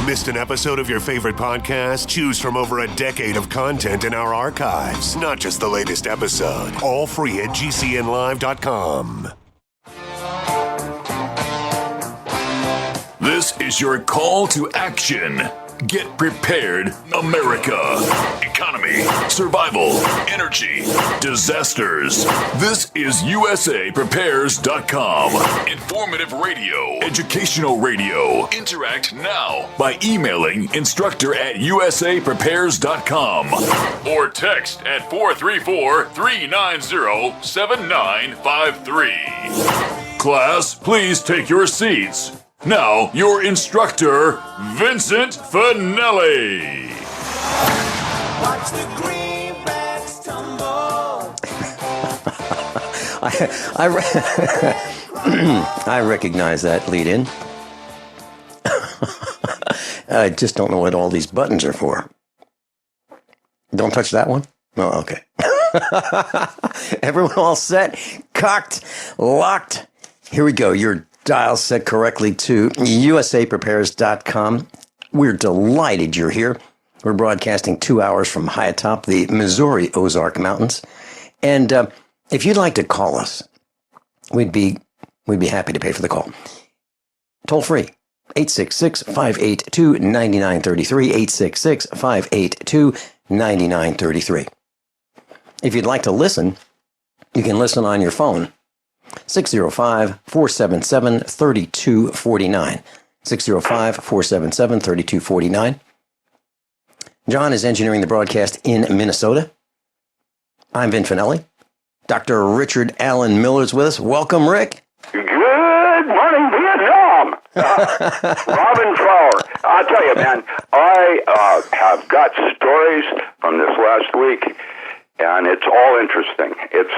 Missed an episode of your favorite podcast? Choose from over a decade of content in our archives, not just the latest episode. All free at GCNlive.com. This is your call to action. Get prepared, America. Economy, survival, energy, disasters. This is USAPrepares.com. Informative radio, educational radio. Interact now by emailing instructor@USAPrepares.com or text at 434-390-7953. Class, please take your seats. Now, your instructor, Vincent Finelli. Watch the greenbacks tumble. I recognize that lead-in. I just don't know what all these buttons are for. Don't touch that one? Oh, okay. Everyone all set? Cocked? Locked? Here we go. Your dial set correctly to USAPrepares.com. We're delighted you're here. We're broadcasting 2 hours from high atop the Missouri Ozark Mountains. And if you'd like to call us, we'd be happy to pay for the call. Toll free, 866-582-9933, 866-582-9933. If you'd like to listen, you can listen on your phone. 605-477-3249. 605-477-3249. John is engineering the broadcast in Minnesota. I'm Vin Finelli. Dr. Richard Allen Miller's with us. Welcome, Rick. Good morning, Vietnam. Robin Flower. I'll tell you, man, I have got stories from this last week, and it's all interesting. It's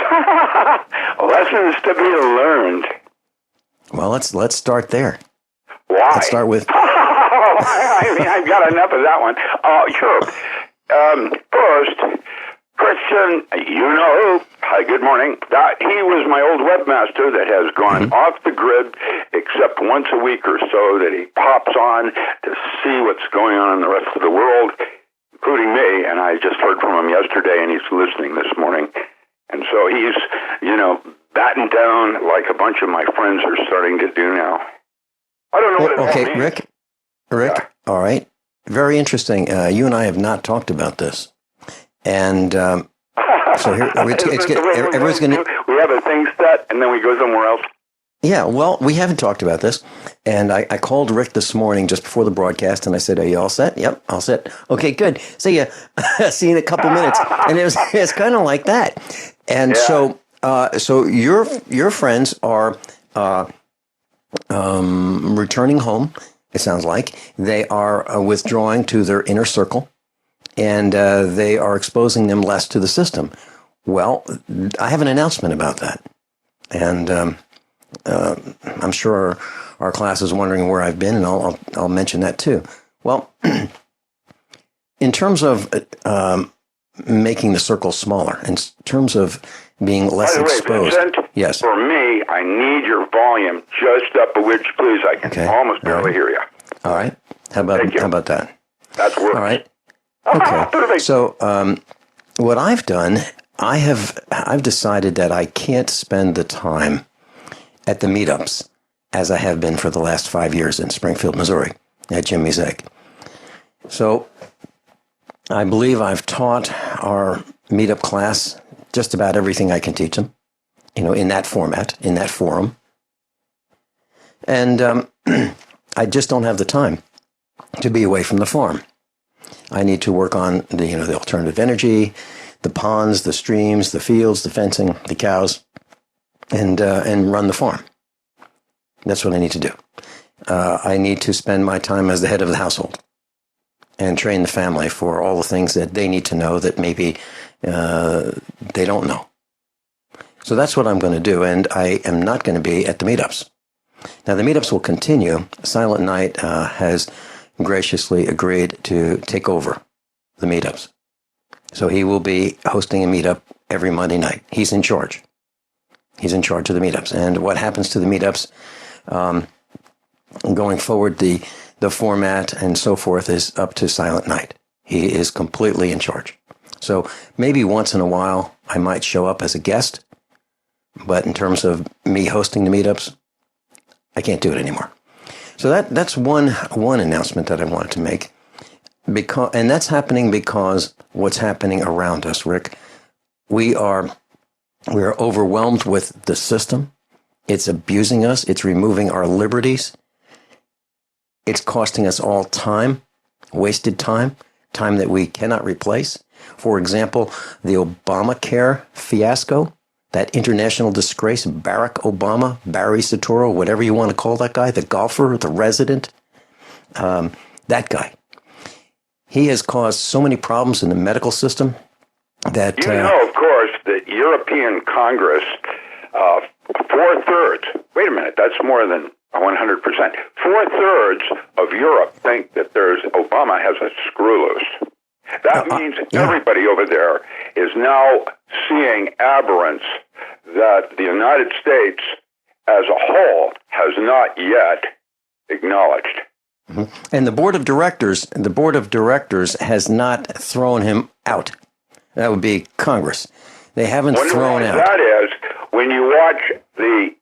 lessons to be learned. Well, let's start there. Why? Let's start with... I mean, I've got enough of that one. Sure. First, Christian, you know, hi, good morning. He was my old webmaster that has gone off the grid, except once a week or so that he pops on to see what's going on in the rest of the world, including me, and I just heard from him yesterday, and he's listening this morning. And so he's, batting down like a bunch of my friends are starting to do now. I don't know what it all means. Rick, yeah. All right. Very interesting. You and I have not talked about this. And so here, everyone's going to... We have a thing set, and then we go somewhere else. Yeah, well, we haven't talked about this. And I called Rick this morning just before the broadcast, and I said, are you all set? Yep, all set. Okay, good. See you. See you in a couple minutes. And it's kind of like that. And yeah. So your friends are returning home, it sounds like. They are withdrawing to their inner circle, and they are exposing them less to the system. Well, I have an announcement about that. And I'm sure our class is wondering where I've been, and I'll mention that too. Well, in terms of making the circle smaller, in terms of being less exposed. Vincent, yes. For me, I need your volume just up a witch, please. I can almost barely hear you. All right. How about that? That's worse. All right. Okay. So what I've done, I've decided that I can't spend the time at the meetups as I have been for the last 5 years in Springfield, Missouri, at Jimmy's Egg. So I believe I've taught our meetup class just about everything I can teach them, in that format, in that forum. And I just don't have the time to be away from the farm. I need to work on the alternative energy, the ponds, the streams, the fields, the fencing, the cows, and run the farm. That's what I need to do. I need to spend my time as the head of the household and train the family for all the things that they need to know that maybe they don't know. So that's what I'm going to do, and I am not going to be at the meetups. Now, the meetups will continue. Silent Night has graciously agreed to take over the meetups. So he will be hosting a meetup every Monday night. He's in charge. He's in charge of the meetups. And what happens to the meetups going forward, the the format and so forth is up to Silent Night. He is completely in charge. So maybe once in a while I might show up as a guest, but in terms of me hosting the meetups, I can't do it anymore. So that's one announcement that I wanted to make, and that's happening because what's happening around us, Rick. We are overwhelmed with the system. It's abusing us. It's removing our liberties. It's costing us all time, wasted time that we cannot replace. For example, the Obamacare fiasco. That international disgrace, Barack Obama, Barry Soetoro, whatever you want to call that guy, the golfer, the resident, that guy. He has caused so many problems in the medical system that... You know, of course, the European Congress, 4/3, wait a minute, that's more than 100%. 4/3 of Europe think that Obama has a screw loose. That means everybody over there is now seeing aberrance that the United States as a whole has not yet acknowledged. Mm-hmm. And the board of directors has not thrown him out. That would be Congress. They haven't thrown out. That is, when you watch the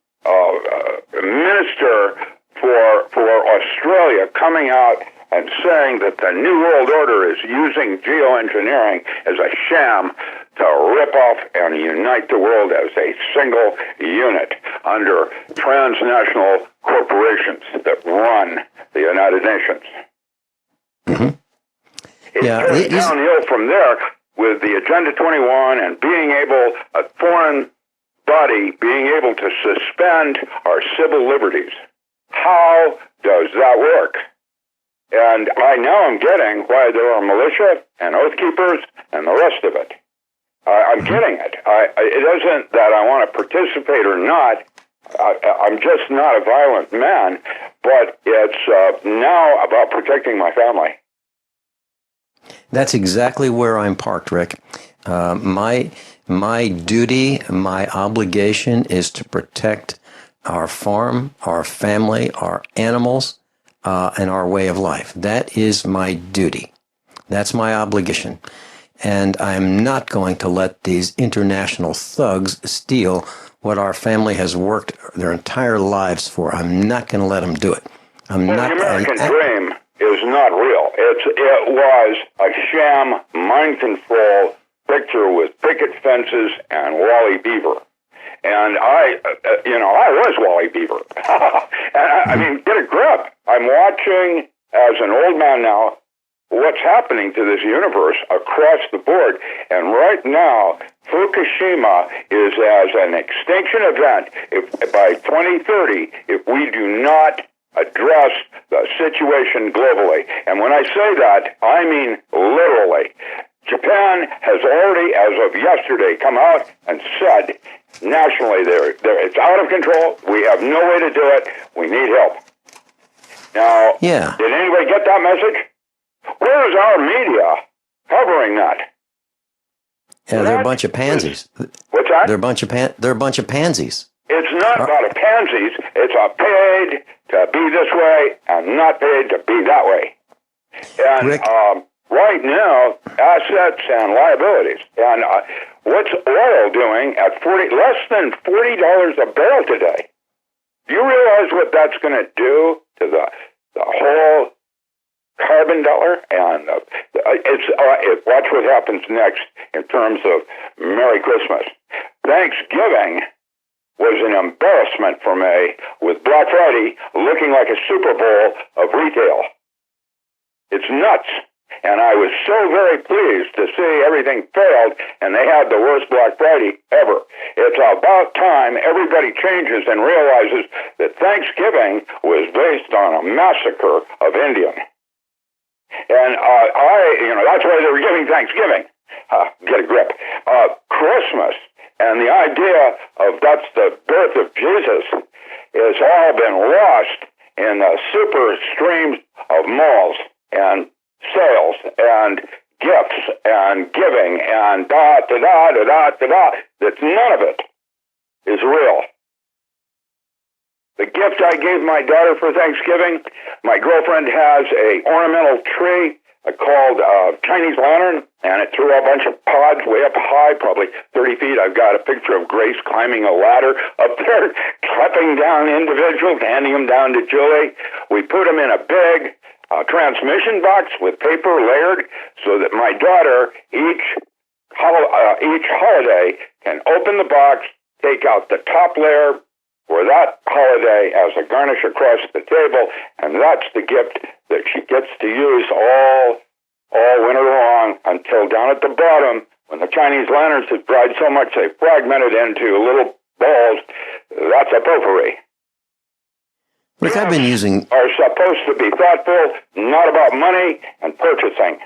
minister for Australia coming out and saying that the New World Order is using geoengineering as a sham to rip off and unite the world as a single unit under transnational corporations that run the United Nations. Mm-hmm. It turns downhill from there with the Agenda 21 and being able, a foreign body being able to suspend our civil liberties. How does that work? And I now am getting why there are militia and oath keepers and the rest of it. I'm getting it. It isn't that I want to participate or not. I'm just not a violent man, but it's now about protecting my family. That's exactly where I'm parked, Rick. My duty, my obligation is to protect our farm, our family, our animals, and our way of life. That is my duty. That's my obligation. And I'm not going to let these international thugs steal what our family has worked their entire lives for. I'm not going to let them do it. The American dream is not real. It was a sham mind control picture with picket fences and Wally Beaver. And I was Wally Beaver. And I mean, get a grip. I'm watching, as an old man now, what's happening to this universe across the board. And right now, Fukushima is as an extinction event by 2030 if we do not address the situation globally. And when I say that, I mean literally. Japan has already, as of yesterday, come out and said nationally it's out of control. We have no way to do it. We need help. Now, did anybody get that message? Where is our media covering that? Yeah, they're a bunch of pansies. What's that? They're a bunch of pansies. It's not about a pansies. It's a paid to be this way and not paid to be that way. And Rick? Right now, assets and liabilities. And what's oil doing at less than $40 a barrel today? Do you realize what that's going to do to the whole carbon dollar? And watch what happens next in terms of Merry Christmas. Thanksgiving was an embarrassment for me, with Black Friday looking like a Super Bowl of retail. It's nuts. And I was so very pleased to see everything failed, and they had the worst Black Friday ever. It's about time everybody changes and realizes that Thanksgiving was based on a massacre of Indian. And that's why they were giving Thanksgiving. Get a grip. Christmas and the idea of that's the birth of Jesus has all been lost in the super streams of malls and sales and gifts and giving and that none of it is real. The gift I gave my daughter for Thanksgiving, my girlfriend has a ornamental tree called Chinese lantern, and it threw a bunch of pods way up high, probably 30 feet. I've got a picture of Grace climbing a ladder up there, clapping down individuals, handing them down to Julie. We put them in a big transmission box with paper layered so that my daughter each holiday can open the box, take out the top layer for that holiday as a garnish across the table, and that's the gift that she gets to use all winter long until down at the bottom, when the Chinese lanterns have dried so much they fragmented into little balls. That's a potpourri. Rick, I've been using... are supposed to be thoughtful, not about money and purchasing.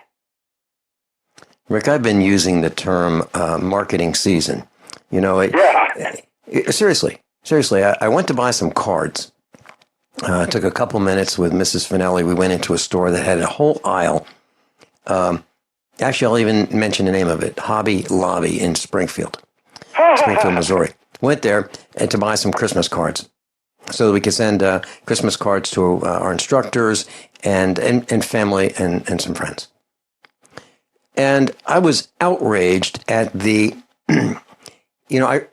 Rick, I've been using the term marketing season. You know, seriously, I went to buy some cards. It took a couple minutes with Mrs. Finelli. We went into a store that had a whole aisle. Actually, I'll even mention the name of it, Hobby Lobby in Springfield, Missouri. Went there to buy some Christmas cards so that we could send Christmas cards to our instructors and family and some friends. And I was outraged at the, I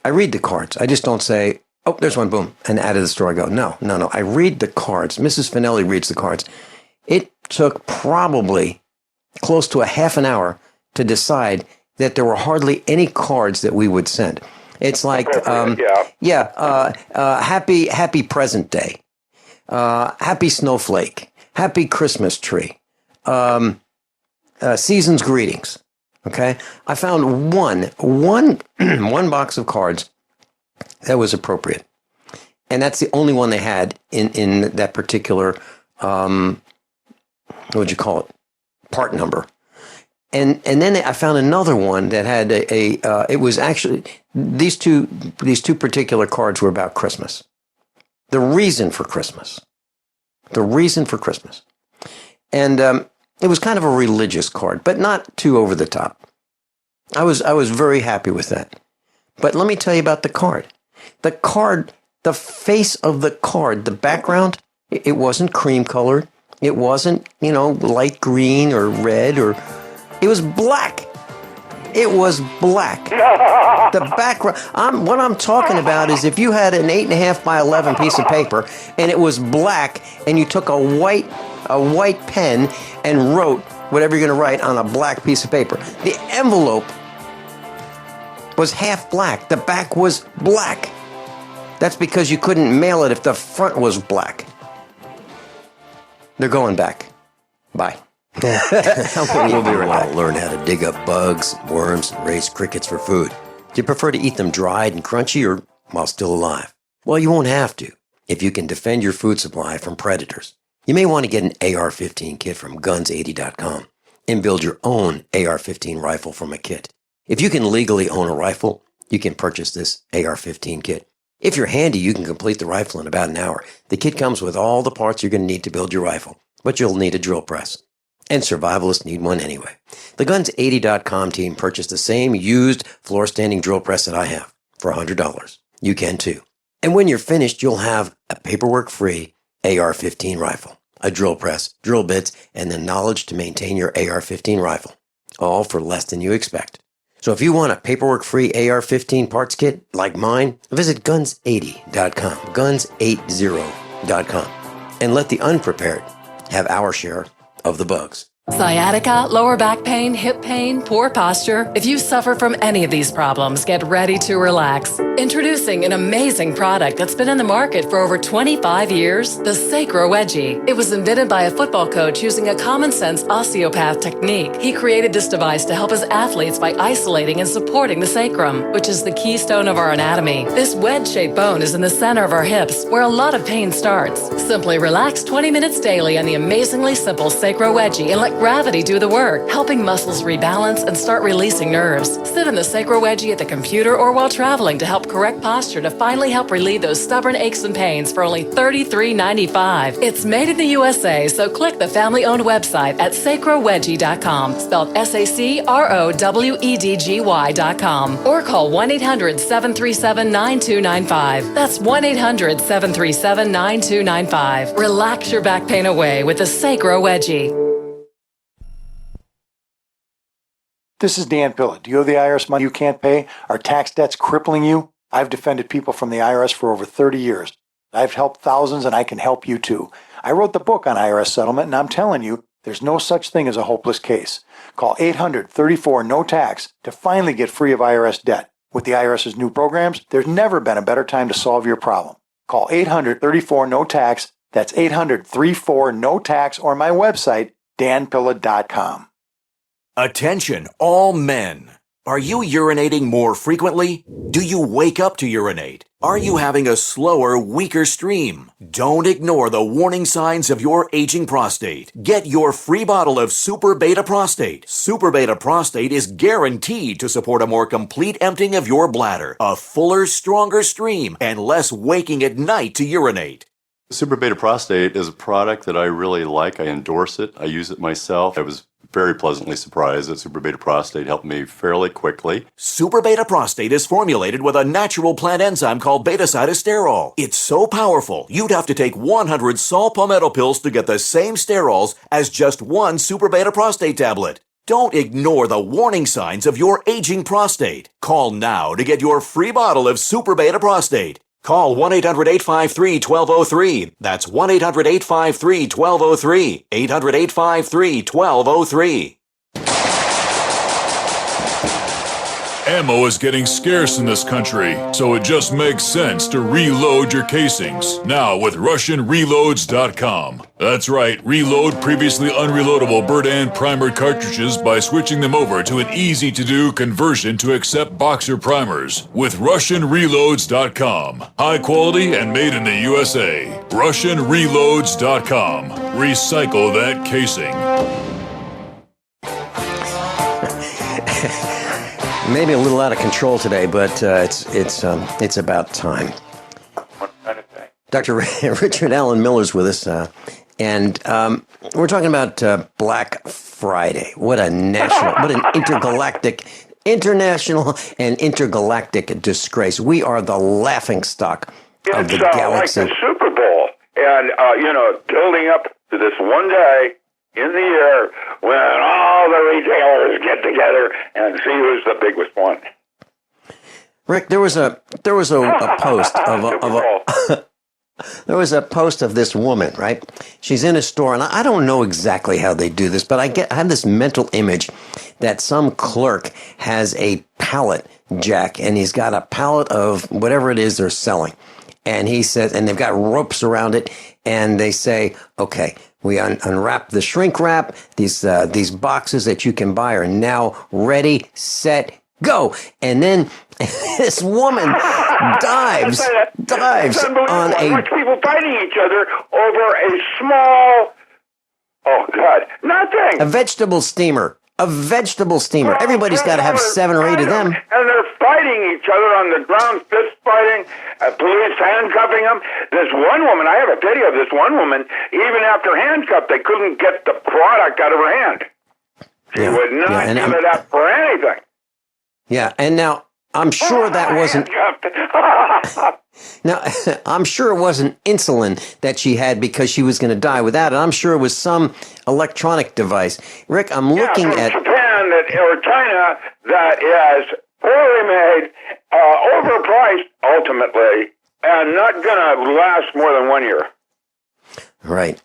read the cards. I just don't say, oh, there's one, boom, and out of the store I go. No. I read the cards. Mrs. Finelli reads the cards. It took probably close to a half an hour to decide that there were hardly any cards that we would send. It's like, happy present day, happy snowflake, happy Christmas tree, season's greetings. Okay, I found one box of cards that was appropriate, and that's the only one they had in that particular what would you call it, part number. And then I found another one that had it was actually these two particular cards were about Christmas, the reason for Christmas, and it was kind of a religious card, but not too over the top. I was very happy with that. But let me tell you about the card. The card, the face of the card, the background, it wasn't cream colored. It wasn't, light green or red or... It was black. It was black. The background... what I'm talking about is if you had an 8.5 by 11 piece of paper and it was black and you took a white pen and wrote whatever you're going to write on a black piece of paper. The envelope was half black. The back was black. That's because you couldn't mail it if the front was black. They're going back. Bye. We'll be right. Learn how to dig up bugs, worms, and raise crickets for food. Do you prefer to eat them dried and crunchy or while still alive? Well, you won't have to if you can defend your food supply from predators. You may want to get an AR-15 kit from guns80.com and build your own AR-15 rifle from a kit. If you can legally own a rifle, you can purchase this AR-15 kit. If you're handy, you can complete the rifle in about an hour. The kit comes with all the parts you're going to need to build your rifle, but you'll need a drill press. And survivalists need one anyway. The Guns80.com team purchased the same used floor-standing drill press that I have for $100. You can too. And when you're finished, you'll have a paperwork-free AR-15 rifle, a drill press, drill bits, and the knowledge to maintain your AR-15 rifle, all for less than you expect. So if you want a paperwork-free AR-15 parts kit like mine, visit Guns80.com, Guns80.com, and let the unprepared have our share of the bugs. Sciatica, lower back pain, hip pain, poor posture. If you suffer from any of these problems, get ready to relax. Introducing an amazing product that's been in the market for over 25 years, the Sacro Wedgie. It was invented by a football coach using a common-sense osteopath technique. He created this device to help his athletes by isolating and supporting the sacrum, which is the keystone of our anatomy. This wedge-shaped bone is in the center of our hips, where a lot of pain starts. Simply relax 20 minutes daily on the amazingly simple Sacro Wedgie and let gravity do the work, helping muscles rebalance and start releasing nerves. Sit in the Sacro Wedgie at the computer or while traveling to help help correct posture to finally help relieve those stubborn aches and pains for only $33.95. It's made in the USA, so click the family-owned website at sacrowedgy.com, spelled SACROWEDGY.com, or call 1-800-737-9295. That's 1-800-737-9295. Relax your back pain away with the Sacro Wedgie. This is Dan Pilla. Do you owe the IRS money you can't pay? Are tax debts crippling you? I've defended people from the IRS for over 30 years. I've helped thousands, and I can help you too. I wrote the book on IRS settlement, and I'm telling you, there's no such thing as a hopeless case. Call 800-34-NO-TAX to finally get free of IRS debt. With the IRS's new programs, there's never been a better time to solve your problem. Call 800-34-NO-TAX. That's 800-34-NO-TAX, or my website, danpilla.com. Attention, all men. Are you urinating more frequently? Do you wake up to urinate? Are you having a slower, weaker stream? Don't ignore the warning signs of your aging prostate. Get your free bottle of Super Beta Prostate. Super Beta Prostate is guaranteed to support a more complete emptying of your bladder, a fuller, stronger stream, and less waking at night to urinate. Super Beta Prostate is a product that I really like. I endorse it. I use it myself. I was very pleasantly surprised that Super Beta Prostate helped me fairly quickly. Super Beta Prostate is formulated with a natural plant enzyme called beta-cytosterol. It's so powerful, you'd have to take 100 saw palmetto pills to get the same sterols as just one Super Beta Prostate tablet. Don't ignore the warning signs of your aging prostate. Call now to get your free bottle of Super Beta Prostate. Call 1-800-853-1203. That's 1-800-853-1203. 800-853-1203. Ammo is getting scarce in this country, so it just makes sense to reload your casings. Now with RussianReloads.com. That's right, reload previously unreloadable Bird primer cartridges by switching them over to an easy-to-do conversion to accept boxer primers. With RussianReloads.com. High quality and made in the USA. RussianReloads.com. Recycle that casing. Maybe a little out of control today, but it's about time. What kind of thing? Dr. Richard Allen Miller's with us, and we're talking about Black Friday. What an international and intergalactic disgrace. We are the laughingstock of the galaxy. It's like the Super Bowl, and building up to this one day in the year when all the retailers get together and see who's the biggest one. Rick, there was a post there was a post of this woman, right? She's in a store, and I don't know exactly how they do this, but I have this mental image that some clerk has a pallet jack, and he's got a pallet of whatever it is they're selling. And he says, and they've got ropes around it, and they say, okay, we unwrap the shrink wrap. These boxes that you can buy are now ready, set, go. And then this woman dives on like people fighting each other over a small, nothing. A vegetable steamer. Everybody's got to have 7 or 8 of them. And they're fighting each other on the ground, fist fighting, police handcuffing them. This one woman, I have a video of this one woman, even after handcuffed, they couldn't get the product out of her hand. She would not give it up for anything. Yeah, and now I'm sure that wasn't... Now, I'm sure it wasn't insulin that she had because she was going to die without it. I'm sure it was some electronic device. Rick, I'm looking at... Japan or China that is poorly made, overpriced ultimately, and not going to last more than 1 year. Right.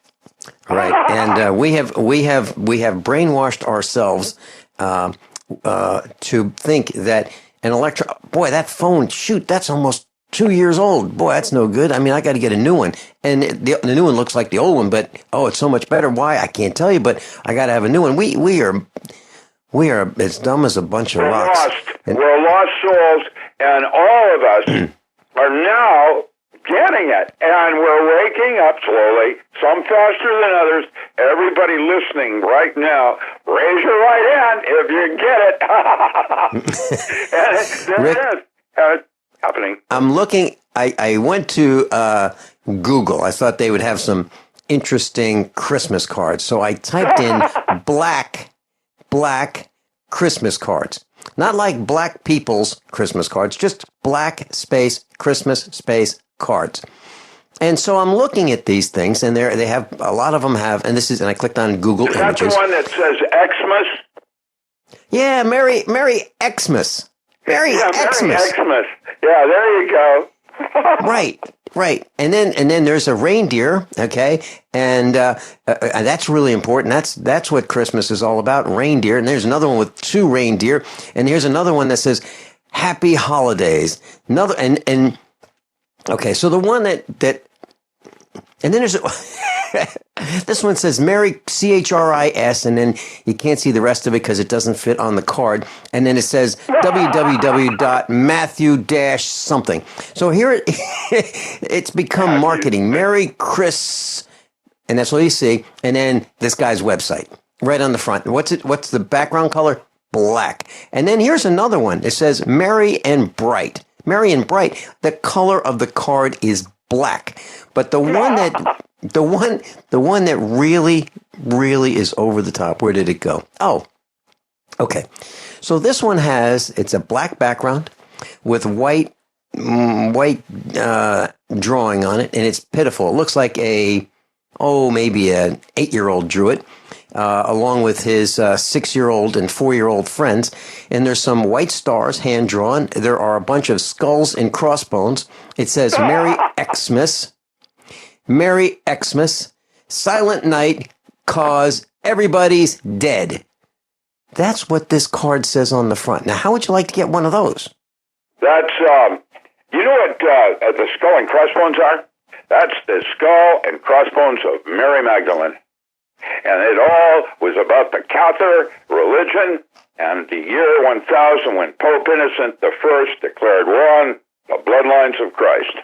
And we have brainwashed ourselves to think that an boy, that phone, that's almost 2 years old. Boy, that's no good. I mean, I got to get a new one. And the new one looks like the old one, but, it's so much better. Why? I can't tell you, but I got to have a new one. We are as dumb as a bunch of rocks. We're lost souls, and all of us are now getting it. And we're waking up slowly, some faster than others. Everybody listening right now, raise your right hand if you get it. And there Rick, it is. happening. I'm looking. I went to Google. I thought they would have some interesting Christmas cards. So I typed in black Christmas cards. Not like black people's Christmas cards, just black space Christmas space cards. And so I'm looking at these things, and they have a lot of them have, and I clicked on Google Images. Is that the one that says Xmas? Yeah, Merry Xmas. Merry Xmas. Merry Xmas. Yeah, there you go. Right. And then there's a reindeer, okay? And that's really important. That's what Christmas is all about, reindeer. And there's another one with 2 reindeer, and here's another one that says Happy Holidays. Another and okay, so the one that and then there's this one says Merry CHRIS, and then you can't see the rest of it because it doesn't fit on the card. And then it says www.matthew-something. So here it's become marketing. Merry Chris, and that's what you see. And then this guy's website right on the front. What's the background color? Black. And then here's another one. It says Merry and Bright. Merry and Bright. The color of the card is black. But the one that really is over the top. Where did it go? Oh, okay. So this one it's a black background with white drawing on it, and it's pitiful. It looks like maybe an 8-year-old drew it, along with his 6-year-old and 4-year-old friends. And there's some white stars hand drawn. There are a bunch of skulls and crossbones. It says Merry Xmas. Merry Xmas, Silent Night, 'cause everybody's dead. That's what this card says on the front. Now, how would you like to get one of those? That's, you know what the skull and crossbones are? That's the skull and crossbones of Mary Magdalene. And it all was about the Catholic religion and the year 1000 when Pope Innocent I declared war on the bloodlines of Christ.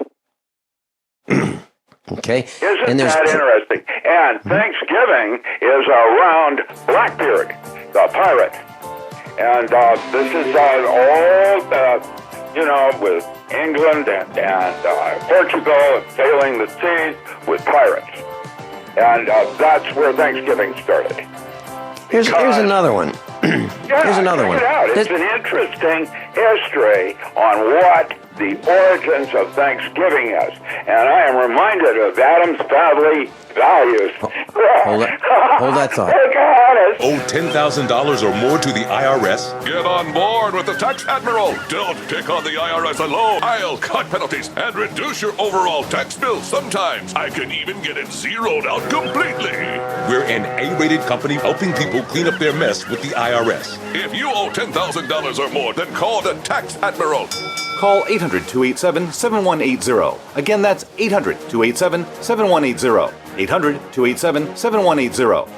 Okay. Isn't that interesting? And Thanksgiving is around Blackbeard, the pirate. And this is all, with England and Portugal and sailing the seas with pirates. And that's where Thanksgiving started. Here's another one. Here's another one. Check it out. It's an interesting history on what the origins of Thanksgiving is. And I am reminded of Adam's family values. Hold that thought. Owe $10,000 or more to the IRS? Get on board with the Tax Admiral. Don't pick on the IRS alone. I'll cut penalties and reduce your overall tax bill. Sometimes I can even get it zeroed out completely. We're an A-rated company helping people clean up their mess with the IRS. If you owe $10,000 or more, then call the Tax Admiral. Call 800-287-7180. Again, that's 800-287-7180. 800-287-7180.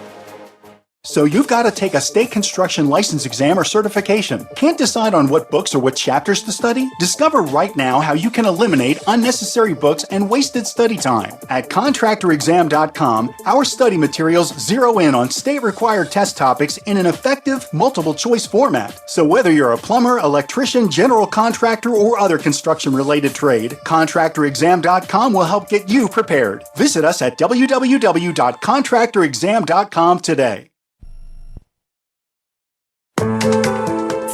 So you've got to take a state construction license exam or certification. Can't decide on what books or what chapters to study? Discover right now how you can eliminate unnecessary books and wasted study time. At contractorexam.com, our study materials zero in on state-required test topics in an effective, multiple-choice format. So whether you're a plumber, electrician, general contractor, or other construction-related trade, contractorexam.com will help get you prepared. Visit us at www.contractorexam.com today.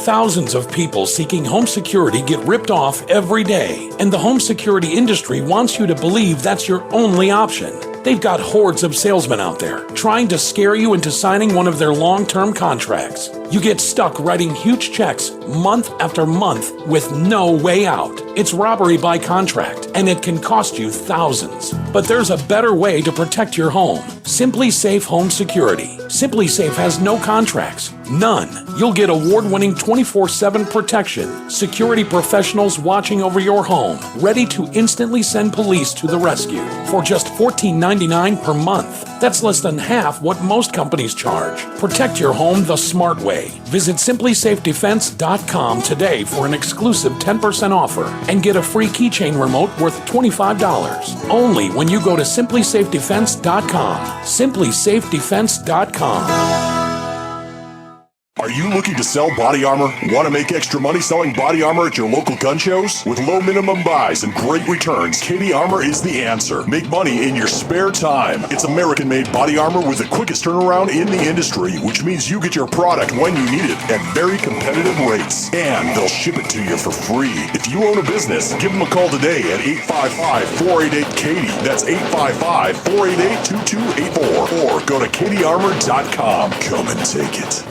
Thousands of people seeking home security get ripped off every day, and the home security industry wants you to believe that's your only option. They've got hordes of salesmen out there trying to scare you into signing one of their long-term contracts. You get stuck writing huge checks month after month with no way out. It's robbery by contract, and it can cost you thousands. But there's a better way to protect your home. Simply Safe Home Security. Simply Safe has no contracts. None. You'll get award-winning 24/7 protection. Security professionals watching over your home, ready to instantly send police to the rescue for just $14.99 per month. That's less than half what most companies charge. Protect your home the smart way. Visit simplysafedefense.com today for an exclusive 10% offer and get a free keychain remote worth $25. Only when you go to simplysafedefense.com. simplysafedefense.com. Are you looking to sell body armor? Want to make extra money selling body armor at your local gun shows? With low minimum buys and great returns, Katie Armor is the answer. Make money in your spare time. It's American-made body armor with the quickest turnaround in the industry, which means you get your product when you need it at very competitive rates. And they'll ship it to you for free. If you own a business, give them a call today at 855-488-KATIE. That's 855-488-2284. Or go to katiearmor.com. Come and take it.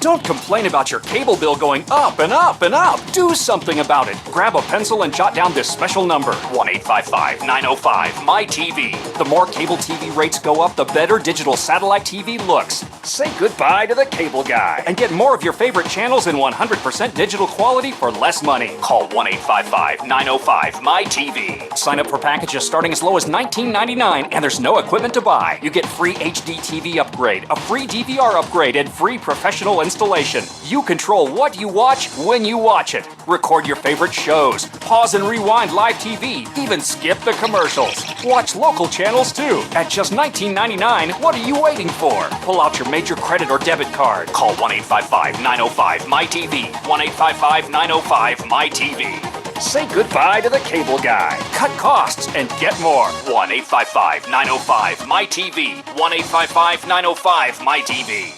Don't complain about your cable bill going up and up and up. Do something about it. Grab a pencil and jot down this special number, 1-855-905-MY-TV. The more cable TV rates go up, the better digital satellite TV looks. Say goodbye to the cable guy and get more of your favorite channels in 100% digital quality for less money. Call 1-855-905-MY-TV. Sign up for packages starting as low as $19.99 and there's no equipment to buy. You get free HD TV upgrade, a free DVR upgrade, and free professional installation. You control what you watch when you watch it. Record your favorite shows. Pause and rewind live TV. Even skip the commercials. Watch local channels too. At just $19.99, what are you waiting for? Pull out your major credit or debit card. Call 1-855-905-MY-TV. 1-855-905-MY-TV. Say goodbye to the cable guy. Cut costs and get more. 1-855-905-MY-TV. 1-855-905-MY-TV.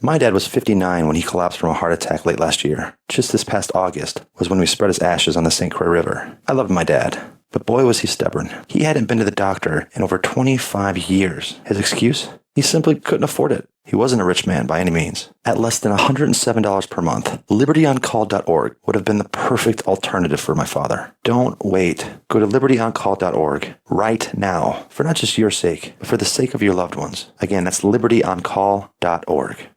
My dad was 59 when he collapsed from a heart attack late last year. Just this past August was when we spread his ashes on the St. Croix River. I loved my dad, but boy was he stubborn. He hadn't been to the doctor in over 25 years. His excuse? He simply couldn't afford it. He wasn't a rich man by any means. At less than $107 per month, libertyoncall.org would have been the perfect alternative for my father. Don't wait. Go to libertyoncall.org right now, for not just your sake, but for the sake of your loved ones. Again, that's libertyoncall.org.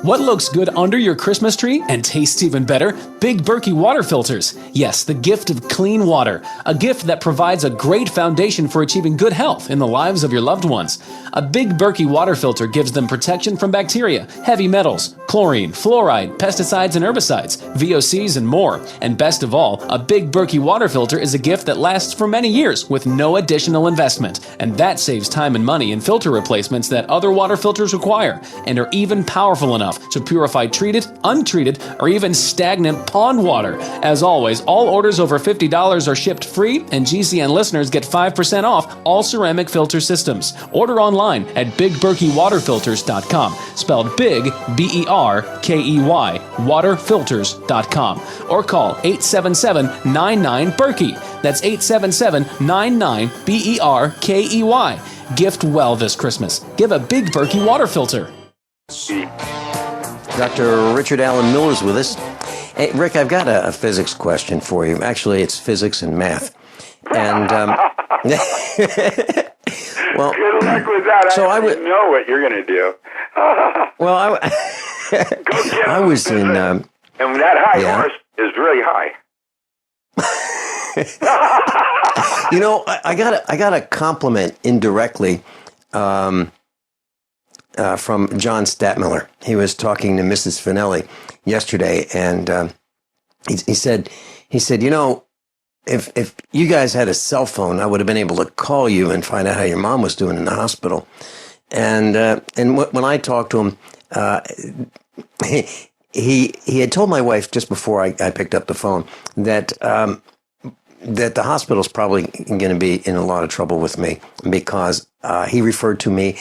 What looks good under your Christmas tree and tastes even better? Big Berkey water filters. Yes, the gift of clean water. A gift that provides a great foundation for achieving good health in the lives of your loved ones. A Big Berkey water filter gives them protection from bacteria, heavy metals, chlorine, fluoride, pesticides and herbicides, VOCs and more. And best of all, a Big Berkey water filter is a gift that lasts for many years with no additional investment. And that saves time and money in filter replacements that other water filters require and are even powerful enough to purify treated, untreated, or even stagnant pond water. As always, all orders over $50 are shipped free, and GCN listeners get 5% off all ceramic filter systems. Order online at BigBerkeyWaterFilters.com, spelled Big, B-E-R-K-E-Y, waterfilters.com, or call 877-99-BERKEY. That's 877-99-BERKEY. Gift well this Christmas. Give a Big Berkey water filter. Dr. Richard Allen Miller's with us. Hey, Rick, I've got a physics question for you. Actually, it's physics and math. And, well, good luck with that. So I would know what you're going to do. Well, Go get I was in... and that high horse is really high. You know, I got a compliment indirectly from John Statmiller. He was talking to Mrs. Finelli yesterday, and he said, you know, if you guys had a cell phone, I would have been able to call you and find out how your mom was doing in the hospital. And when I talked to him, he had told my wife just before I picked up the phone that the hospital's probably going to be in a lot of trouble with me because he referred to me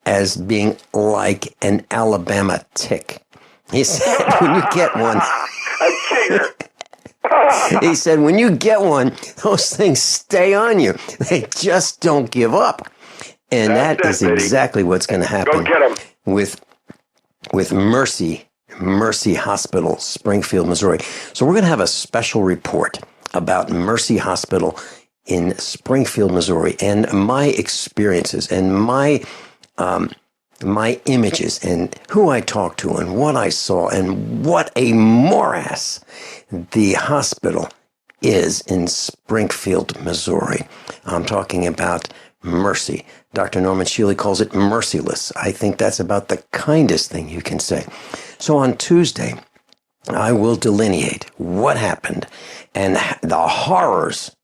as being like an Alabama tick. He said, when you get one... He said, when you get one, those things stay on you. They just don't give up. And that is exactly what's going to happen with Mercy Hospital, Springfield, Missouri. So we're going to have a special report about Mercy Hospital in Springfield, Missouri, and my experiences and my images and who I talked to and what I saw and what a morass the hospital is in Springfield, Missouri. I'm talking about Mercy. Dr. Norman Shealy calls it merciless. I think that's about the kindest thing you can say. So on Tuesday, I will delineate what happened and the horrors,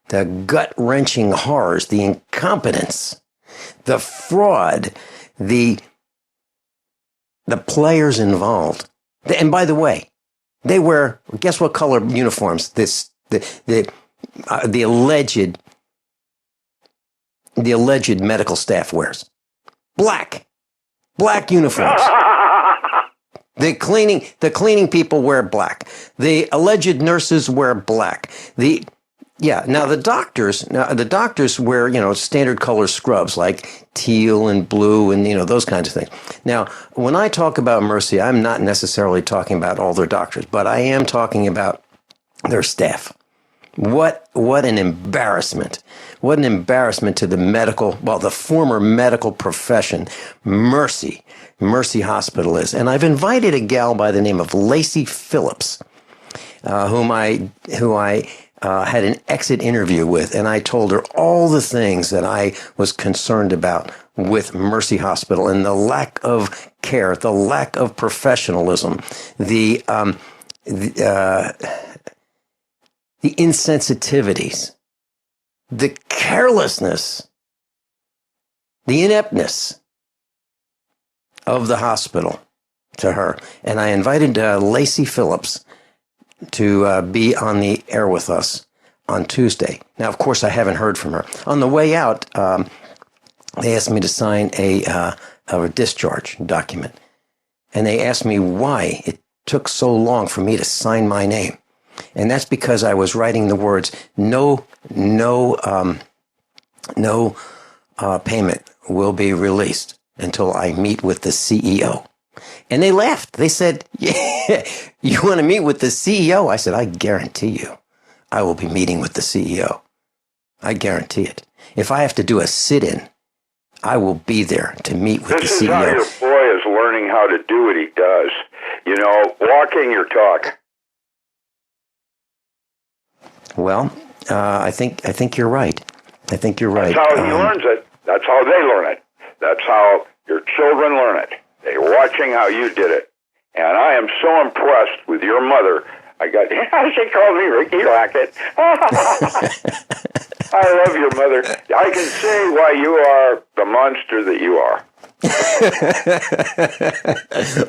the gut-wrenching horrors, the incompetence, the fraud, the the players involved. And by the way, they wear, guess what color uniforms the alleged medical staff wears? Black uniforms. The cleaning people wear black. The alleged nurses wear black. Now the doctors wear, standard color scrubs like teal and blue and, those kinds of things. Now, when I talk about Mercy, I'm not necessarily talking about all their doctors, but I am talking about their staff. What an embarrassment. What an embarrassment to the former medical profession, Mercy Hospital is. And I've invited a gal by the name of Lacey Phillips, who I had an exit interview with, and I told her all the things that I was concerned about with Mercy Hospital and the lack of care, the lack of professionalism, the insensitivities, the carelessness, the ineptness of the hospital to her. And I invited Lacey Phillips to be on the air with us on Tuesday. Now, of course, I haven't heard from her. On the way out, they asked me to sign a discharge document. And they asked me why it took so long for me to sign my name. And that's because I was writing the words, no payment will be released until I meet with the CEO. And they laughed. They said, yeah, you want to meet with the CEO? I said, I guarantee you, I will be meeting with the CEO. I guarantee it. If I have to do a sit-in, I will be there to meet with the CEO. This is how your boy is learning how to do what he does. Walking your talk. Well, I think you're right. I think you're right. That's how he learns it. That's how they learn it. That's how your children learn it. They're watching how you did it. And I am so impressed with your mother. She called me Ricky Racket. I love your mother. I can say why you are the monster that you are.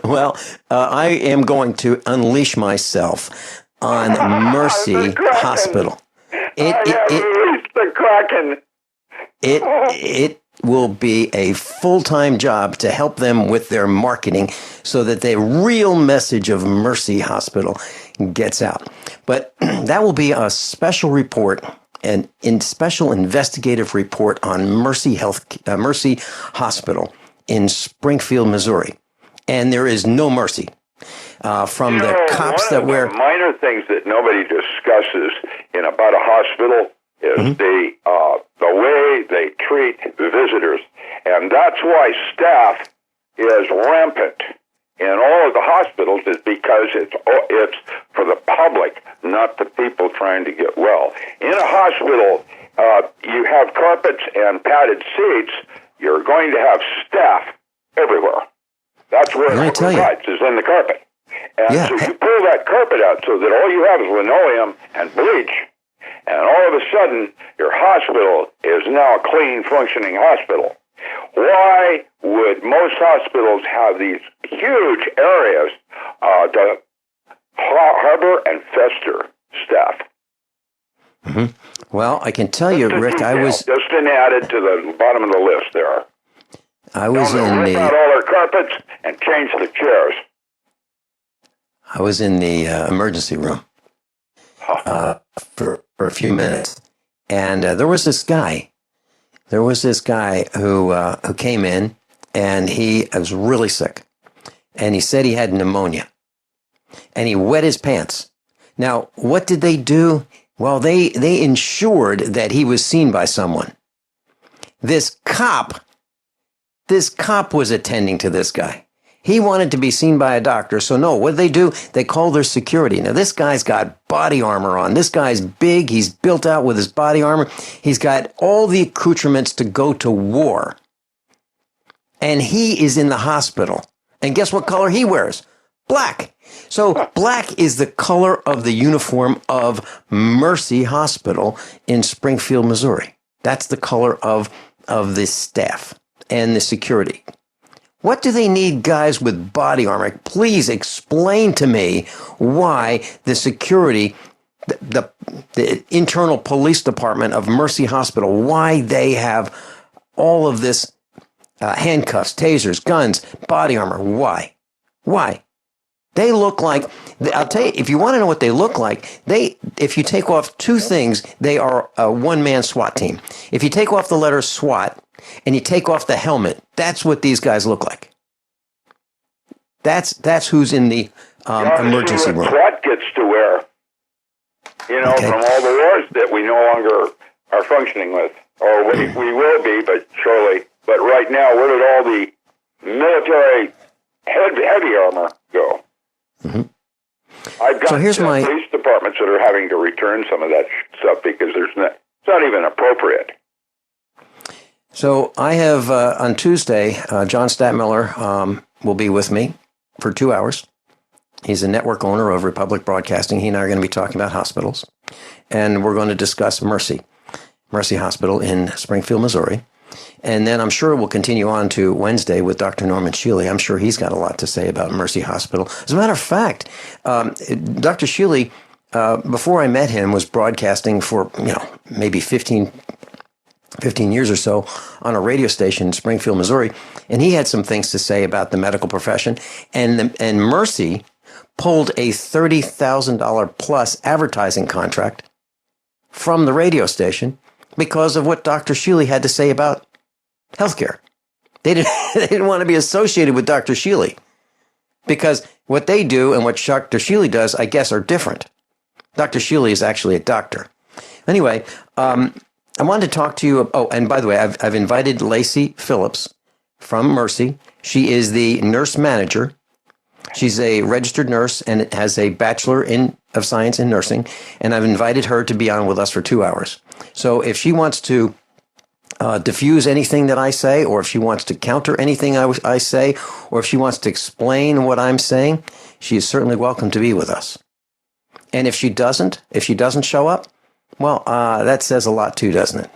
Well, I am going to unleash myself on Mercy Hospital. It will be a full-time job to help them with their marketing so that the real message of Mercy Hospital gets out. But that will be a special report, an special investigative report on Mercy Hospital in Springfield, Missouri. And there is no mercy from the cops that wear... One of the minor things that nobody discusses about a hospital is the way they treat visitors. And that's why staff is rampant in all of the hospitals, is because it's for the public, not the people trying to get well. In a hospital, you have carpets and padded seats. You're going to have staff everywhere. That's where it resides, is in the carpet. And so you pull that carpet out so that all you have is linoleum and bleach, and all of a sudden your hospital is now a clean, functioning hospital. Why would most hospitals have these huge areas to harbor and fester staff? Mm-hmm. Well, I can tell you, Rick, I was... Just been added to the bottom of the list there. I was in rip out all their carpets and change the chairs. I was in the emergency room for a few minutes, and there was this guy. There was this guy who came in, and he was really sick, and he said he had pneumonia, and he wet his pants. Now, what did they do? Well, they ensured that he was seen by someone. This cop was attending to this guy. He wanted to be seen by a doctor. So no, what did they do? They called their security. Now, this guy's got body armor on. This guy's big. He's built out with his body armor. He's got all the accoutrements to go to war. And he is in the hospital. And guess what color he wears? Black. So black is the color of the uniform of Mercy Hospital in Springfield, Missouri. That's the color of the staff and the security. What do they need guys with body armor? Please explain to me why the security, the internal police department of Mercy Hospital, why they have all of this handcuffs, tasers, guns, body armor. Why? Why? They look like, I'll tell you, if you want to know what they look like, if you take off two things, they are a one-man SWAT team. If you take off the letter SWAT and you take off the helmet, that's what these guys look like. That's who's in the emergency room. SWAT gets to wear, from all the wars that we no longer are functioning with, or we will be, but surely. But right now, where did all the military heavy armor go? Mm-hmm. I've got police departments that are having to return some of that stuff because it's not even appropriate. So I have, on Tuesday, John Statmiller will be with me for 2 hours. He's a network owner of Republic Broadcasting. He and I are going to be talking about hospitals. And we're going to discuss Mercy Hospital in Springfield, Missouri. And then I'm sure we'll continue on to Wednesday with Dr. Norman Shealy. I'm sure he's got a lot to say about Mercy Hospital. As a matter of fact, Dr. Shealy, before I met him, was broadcasting for, maybe 15 years or so on a radio station in Springfield, Missouri. And he had some things to say about the medical profession. And Mercy pulled a $30,000 plus advertising contract from the radio station because of what Dr. Shealy had to say about healthcare. They didn't want to be associated with Dr. Shealy because what they do and what Dr. Shealy does, I guess, are different. Dr. Shealy is actually a doctor. Anyway, I wanted to talk to you. Oh, and by the way, I've invited Lacey Phillips from Mercy. She is the nurse manager. She's a registered nurse and has a Bachelor of Science in Nursing. And I've invited her to be on with us for 2 hours. So if she wants to diffuse anything that I say, or if she wants to counter anything I say, or if she wants to explain what I'm saying, she is certainly welcome to be with us. And if she doesn't show up, well, that says a lot too, doesn't it?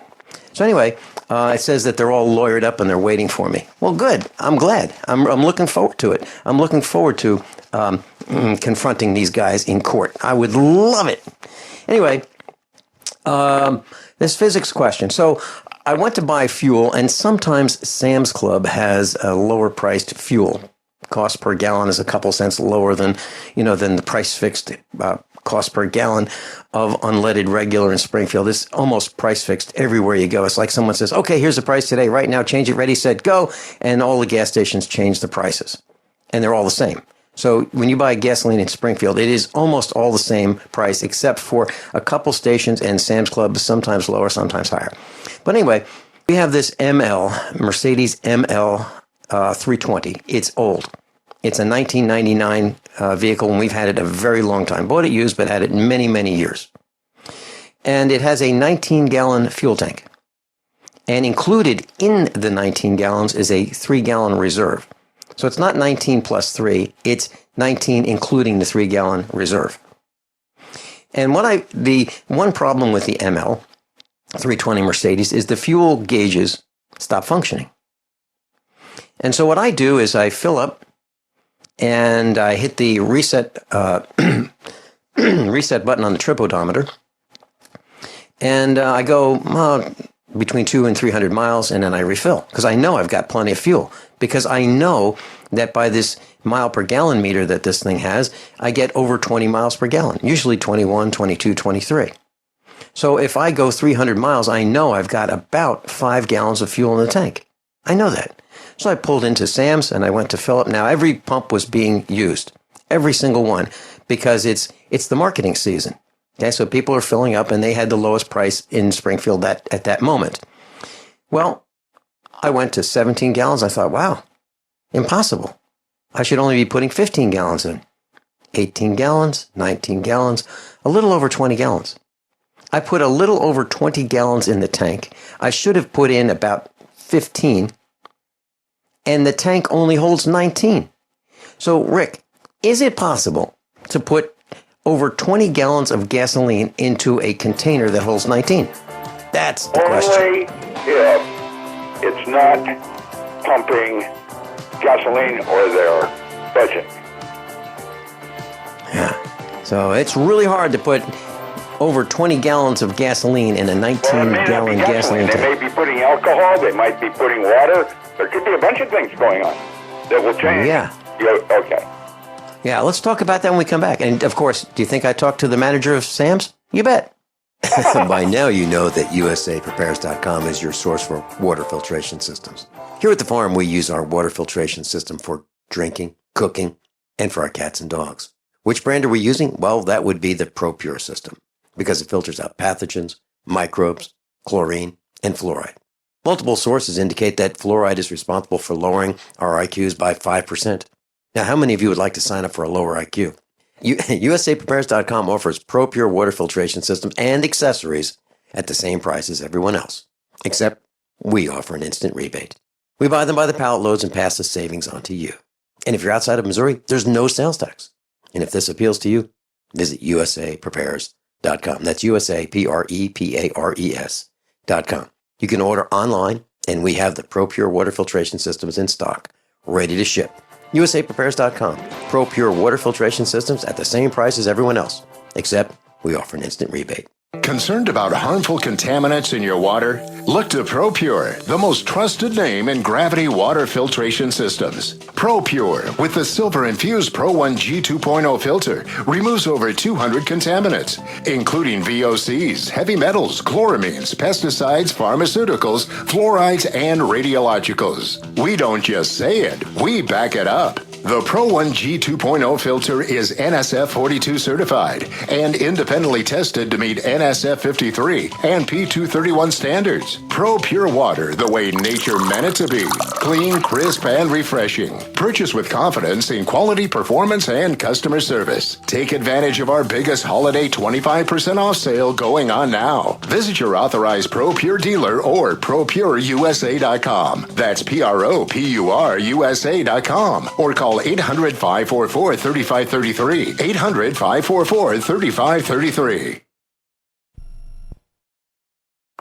So anyway, it says that they're all lawyered up and they're waiting for me. Well, good. I'm glad. I'm looking forward to it. I'm looking forward to confronting these guys in court. I would love it. Anyway, this physics question. So I went to buy fuel, and sometimes Sam's Club has a lower priced fuel. Cost per gallon is a couple cents lower than the price fixed cost per gallon of unleaded regular in Springfield. It's almost price fixed everywhere you go. It's like someone says, okay, here's the price today, right now, change it, ready, set, go. And all the gas stations change the prices. And they're all the same. So when you buy gasoline in Springfield, it is almost all the same price, except for a couple stations and Sam's Club is sometimes lower, sometimes higher. But anyway, we have this Mercedes ML 320. It's old. It's a 1999 vehicle, and we've had it a very long time. Bought it used, but had it many, many years. And it has a 19-gallon fuel tank. And included in the 19 gallons is a 3-gallon reserve. So it's not 19 plus 3, it's 19 including the 3-gallon reserve. And the one problem with the ML 320 Mercedes is the fuel gauges stop functioning. And so what I do is I fill up and I hit the reset reset button on the trip odometer, and I go between 200 and 300 miles, and then I refill because I know I've got plenty of fuel, because I know that by this mile per gallon meter that this thing has, I get over 20 miles per gallon, usually 21, 22, 23. So if I go 300 miles, I know I've got about 5 gallons of fuel in the tank. I know that. So I pulled into Sam's and I went to fill up. Now every pump was being used, every single one, because it's the marketing season. Okay, so people are filling up, and they had the lowest price in Springfield at that moment. Well, I went to 17 gallons. I thought, wow, impossible. I should only be putting 15 gallons in. 18 gallons, 19 gallons, a little over 20 gallons. I put a little over 20 gallons in the tank. I should have put in about 15, and the tank only holds 19. So, Rick, is it possible to put over 20 gallons of gasoline into a container that holds 19? That's the question. Only if it's not pumping gasoline or their budget. Yeah. So it's really hard to put over 20 gallons of gasoline in a 19-gallon gasoline They tank. may be putting alcohol. They might be putting water. There could be a bunch of things going on that will change. Yeah. Okay. Yeah, let's talk about that when we come back. And, of course, do you think I talked to the manager of Sam's? You bet. By now you know that USAPrepares.com is your source for water filtration systems. Here at the farm, we use our water filtration system for drinking, cooking, and for our cats and dogs. Which brand are we using? Well, that would be the ProPure system, because it filters out pathogens, microbes, chlorine, and fluoride. Multiple sources indicate that fluoride is responsible for lowering our IQs by 5%. Now, how many of you would like to sign up for a lower IQ? USAPrepares.com offers ProPure water filtration systems and accessories at the same price as everyone else, except we offer an instant rebate. We buy them by the pallet loads and pass the savings on to you. And if you're outside of Missouri, there's no sales tax. And if this appeals to you, visit USAPrepares.com. That's USAPrepares.com. You can order online, and we have the ProPure water filtration systems in stock, ready to ship. USAPrepares.com. ProPure water filtration systems at the same price as everyone else, except we offer an instant rebate. Concerned about harmful contaminants in your water? Look to ProPure, the most trusted name in gravity water filtration systems. ProPure, with the silver-infused Pro 1G 2.0 filter, removes over 200 contaminants, including VOCs, heavy metals, chloramines, pesticides, pharmaceuticals, fluorides, and radiologicals. We don't just say it, we back it up. The Pro 1G 2.0 filter is NSF 42 certified and independently tested to meet NSF 53 and P231 standards. Pro Pure Water, the way nature meant it to be. Clean, crisp, and refreshing. Purchase with confidence in quality, performance, and customer service. Take advantage of our biggest holiday 25% off sale going on now. Visit your authorized Pro Pure dealer or ProPureUSA.com. That's ProPureUSA.com. Or call 800-544-3533. 800-544-3533.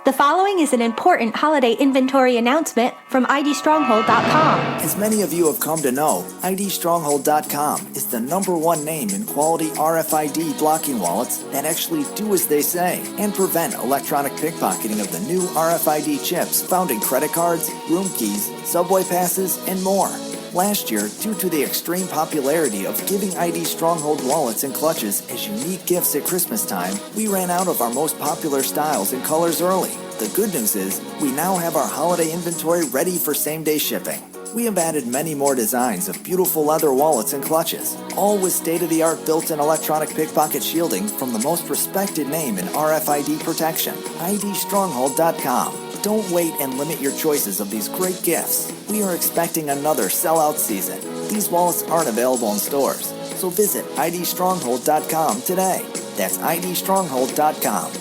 The following is an important holiday inventory announcement from IDStronghold.com. As many of you have come to know, IDStronghold.com is the #1 name in quality RFID blocking wallets that actually do as they say and prevent electronic pickpocketing of the new RFID chips found in credit cards, room keys, subway passes, and more. Last year, due to the extreme popularity of giving ID Stronghold wallets and clutches as unique gifts at Christmas time, we ran out of our most popular styles and colors early. The good news is, we now have our holiday inventory ready for same-day shipping. We have added many more designs of beautiful leather wallets and clutches, all with state-of-the-art built-in electronic pickpocket shielding from the most respected name in RFID protection, IDStronghold.com. Don't wait and limit your choices of these great gifts. We are expecting another sellout season. These wallets aren't available in stores, so visit IDStronghold.com today. That's IDStronghold.com.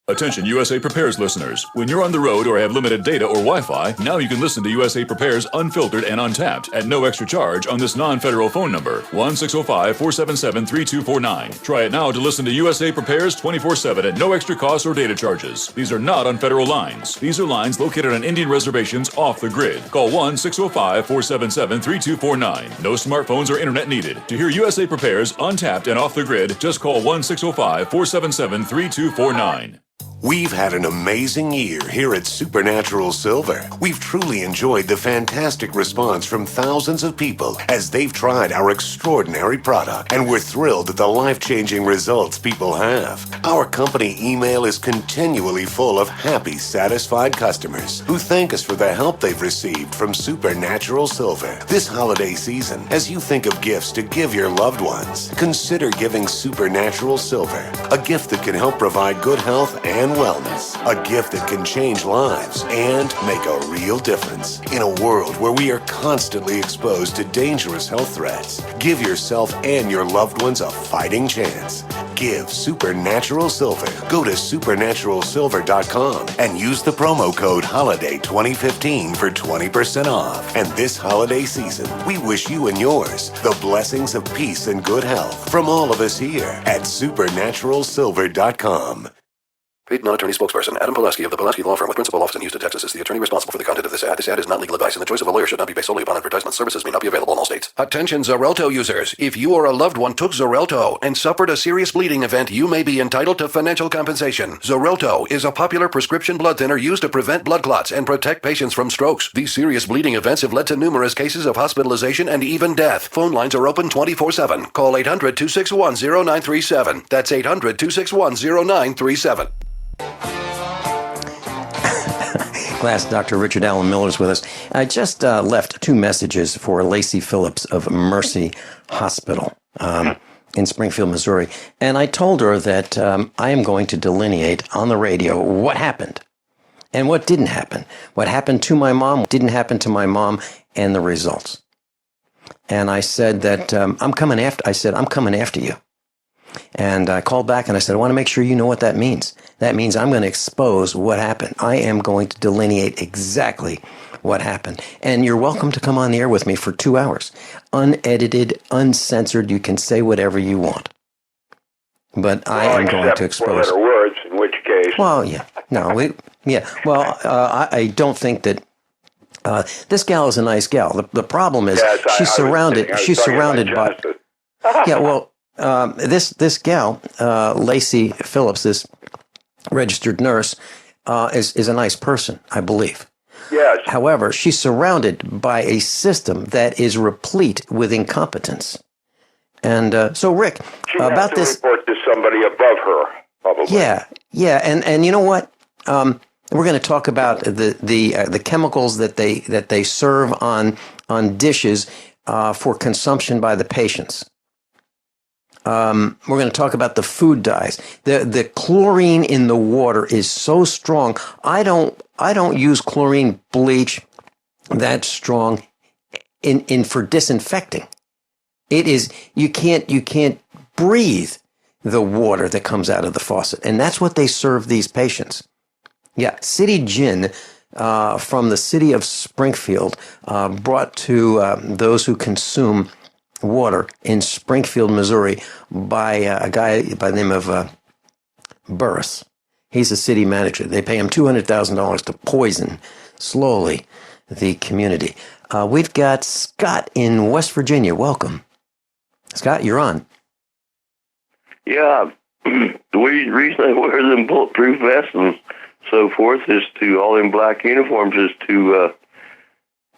Attention USA Prepares listeners. When you're on the road or have limited data or Wi-Fi, now you can listen to USA Prepares unfiltered and untapped at no extra charge on this non-federal phone number, 1-605-477-3249. Try it now to listen to USA Prepares 24/7 at no extra cost or data charges. These are not on federal lines. These are lines located on Indian reservations off the grid. Call 1-605-477-3249. No smartphones or internet needed. To hear USA Prepares untapped and off the grid, just call 1-605-477-3249. We've had an amazing year here at Supernatural Silver. We've truly enjoyed the fantastic response from thousands of people as they've tried our extraordinary product, and we're thrilled at the life-changing results people have. Our company email is continually full of happy, satisfied customers who thank us for the help they've received from Supernatural Silver. This holiday season, as you think of gifts to give your loved ones, consider giving Supernatural Silver, a gift that can help provide good health and wellness, a gift that can change lives and make a real difference. In a world where we are constantly exposed to dangerous health threats, give yourself and your loved ones a fighting chance. Give Supernatural Silver. Go to supernaturalsilver.com and use the promo code HOLIDAY2015 for 20% off. And this holiday season, we wish you and yours the blessings of peace and good health from all of us here at supernaturalsilver.com. Paid non-attorney spokesperson Adam Pulaski of the Pulaski Law Firm with principal office in Houston, Texas is the attorney responsible for the content of this ad. This ad is not legal advice, and the choice of a lawyer should not be based solely upon advertisement. Services may not be available in all states. Attention Xarelto users. If you or a loved one took Xarelto and suffered a serious bleeding event, you may be entitled to financial compensation. Xarelto is a popular prescription blood thinner used to prevent blood clots and protect patients from strokes. These serious bleeding events have led to numerous cases of hospitalization and even death. Phone lines are open 24/7. Call 800-261-0937. That's 800-261-0937. Class, Dr. Richard Allen Miller is with us. I just left 2 messages for Lacey Phillips of Mercy Hospital in Springfield, Missouri. And I told her that I am going to delineate on the radio what happened and what didn't happen. What happened to my mom, what didn't happen to my mom, and the results. And I said that I'm coming after you. And I called back and I said, I want to make sure you know what that means. That means I'm going to expose what happened. I am going to delineate exactly what happened. And you're welcome to come on the air with me for 2 hours. Unedited, uncensored. You can say whatever you want. But I am going to expose. Four-letter words, in which case. Well, yeah. No, Well, I don't think that. This gal is a nice gal. The problem is she's surrounded by. Yeah, well. This gal, Lacey Phillips, this registered nurse, is a nice person, I believe. Yes. However, she's surrounded by a system that is replete with incompetence. And so, Rick, she about has to this, report to somebody above her, probably. yeah, and you know what? We're going to talk about the chemicals that they serve on dishes for consumption by the patients. We're going to talk about the food dyes. The chlorine in the water is so strong. I don't use chlorine bleach that strong in for disinfecting. It is you can't breathe the water that comes out of the faucet, and that's what they serve these patients. Yeah, City Gin from the city of Springfield brought to those who consume water in Springfield, Missouri, by a guy by the name of Burris. He's a city manager. They pay him $200,000 to poison slowly the community. We've got Scott in West Virginia. Welcome. Scott, you're on. Yeah, the reason I wear them bulletproof vests and so forth is to all in black uniforms is to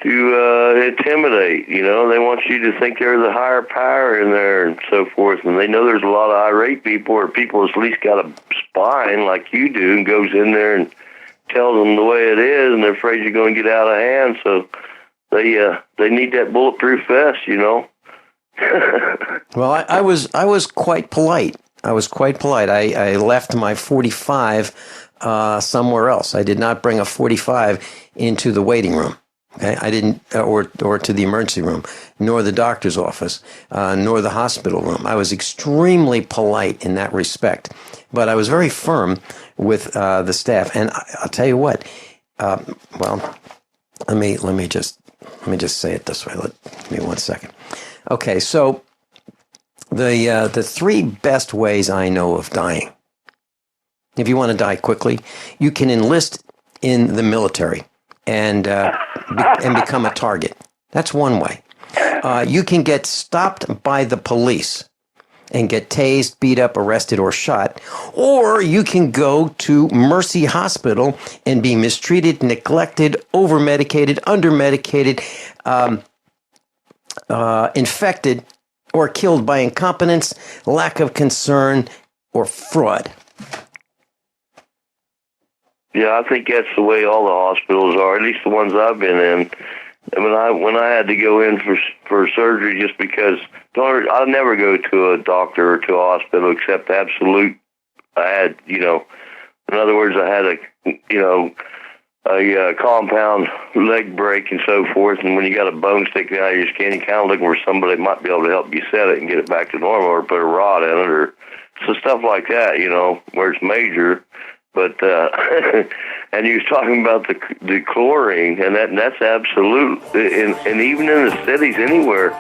intimidate. You know, they want you to think they're the higher power in there and so forth, and they know there's a lot of irate people or people that's at least got a spine like you do and goes in there and tells them the way it is, and they're afraid you're going to get out of hand, so they need that bulletproof vest, you know. Well, I was quite polite. I left my 45 somewhere else. I did not bring a 45 into the waiting room. Okay, I didn't, or to the emergency room, nor the doctor's office, nor the hospital room. I was extremely polite in that respect, but I was very firm with the staff. And I'll tell you what. Well, let me just say it this way. Give me 1 second. Okay, so the 3 best ways I know of dying. If you want to die quickly, you can enlist in the military and become a target. That's one way. You can get stopped by the police and get tased, beat up, arrested, or shot. Or you can go to Mercy Hospital and be mistreated, neglected, over-medicated, under-medicated, infected, or killed by incompetence, lack of concern, or fraud. Yeah, I think that's the way all the hospitals are, at least the ones I've been in. When I had to go in for surgery, just because I'll never go to a doctor or to a hospital except absolute. I had, in other words, I had a compound leg break and so forth, and when you got a bone sticking out of your skin, you're kind of looking for somebody that might be able to help you set it and get it back to normal, or put a rod in it, or so stuff like that, where it's major. But and you was talking about the chlorine, and that's absolute. And even in the cities, anywhere,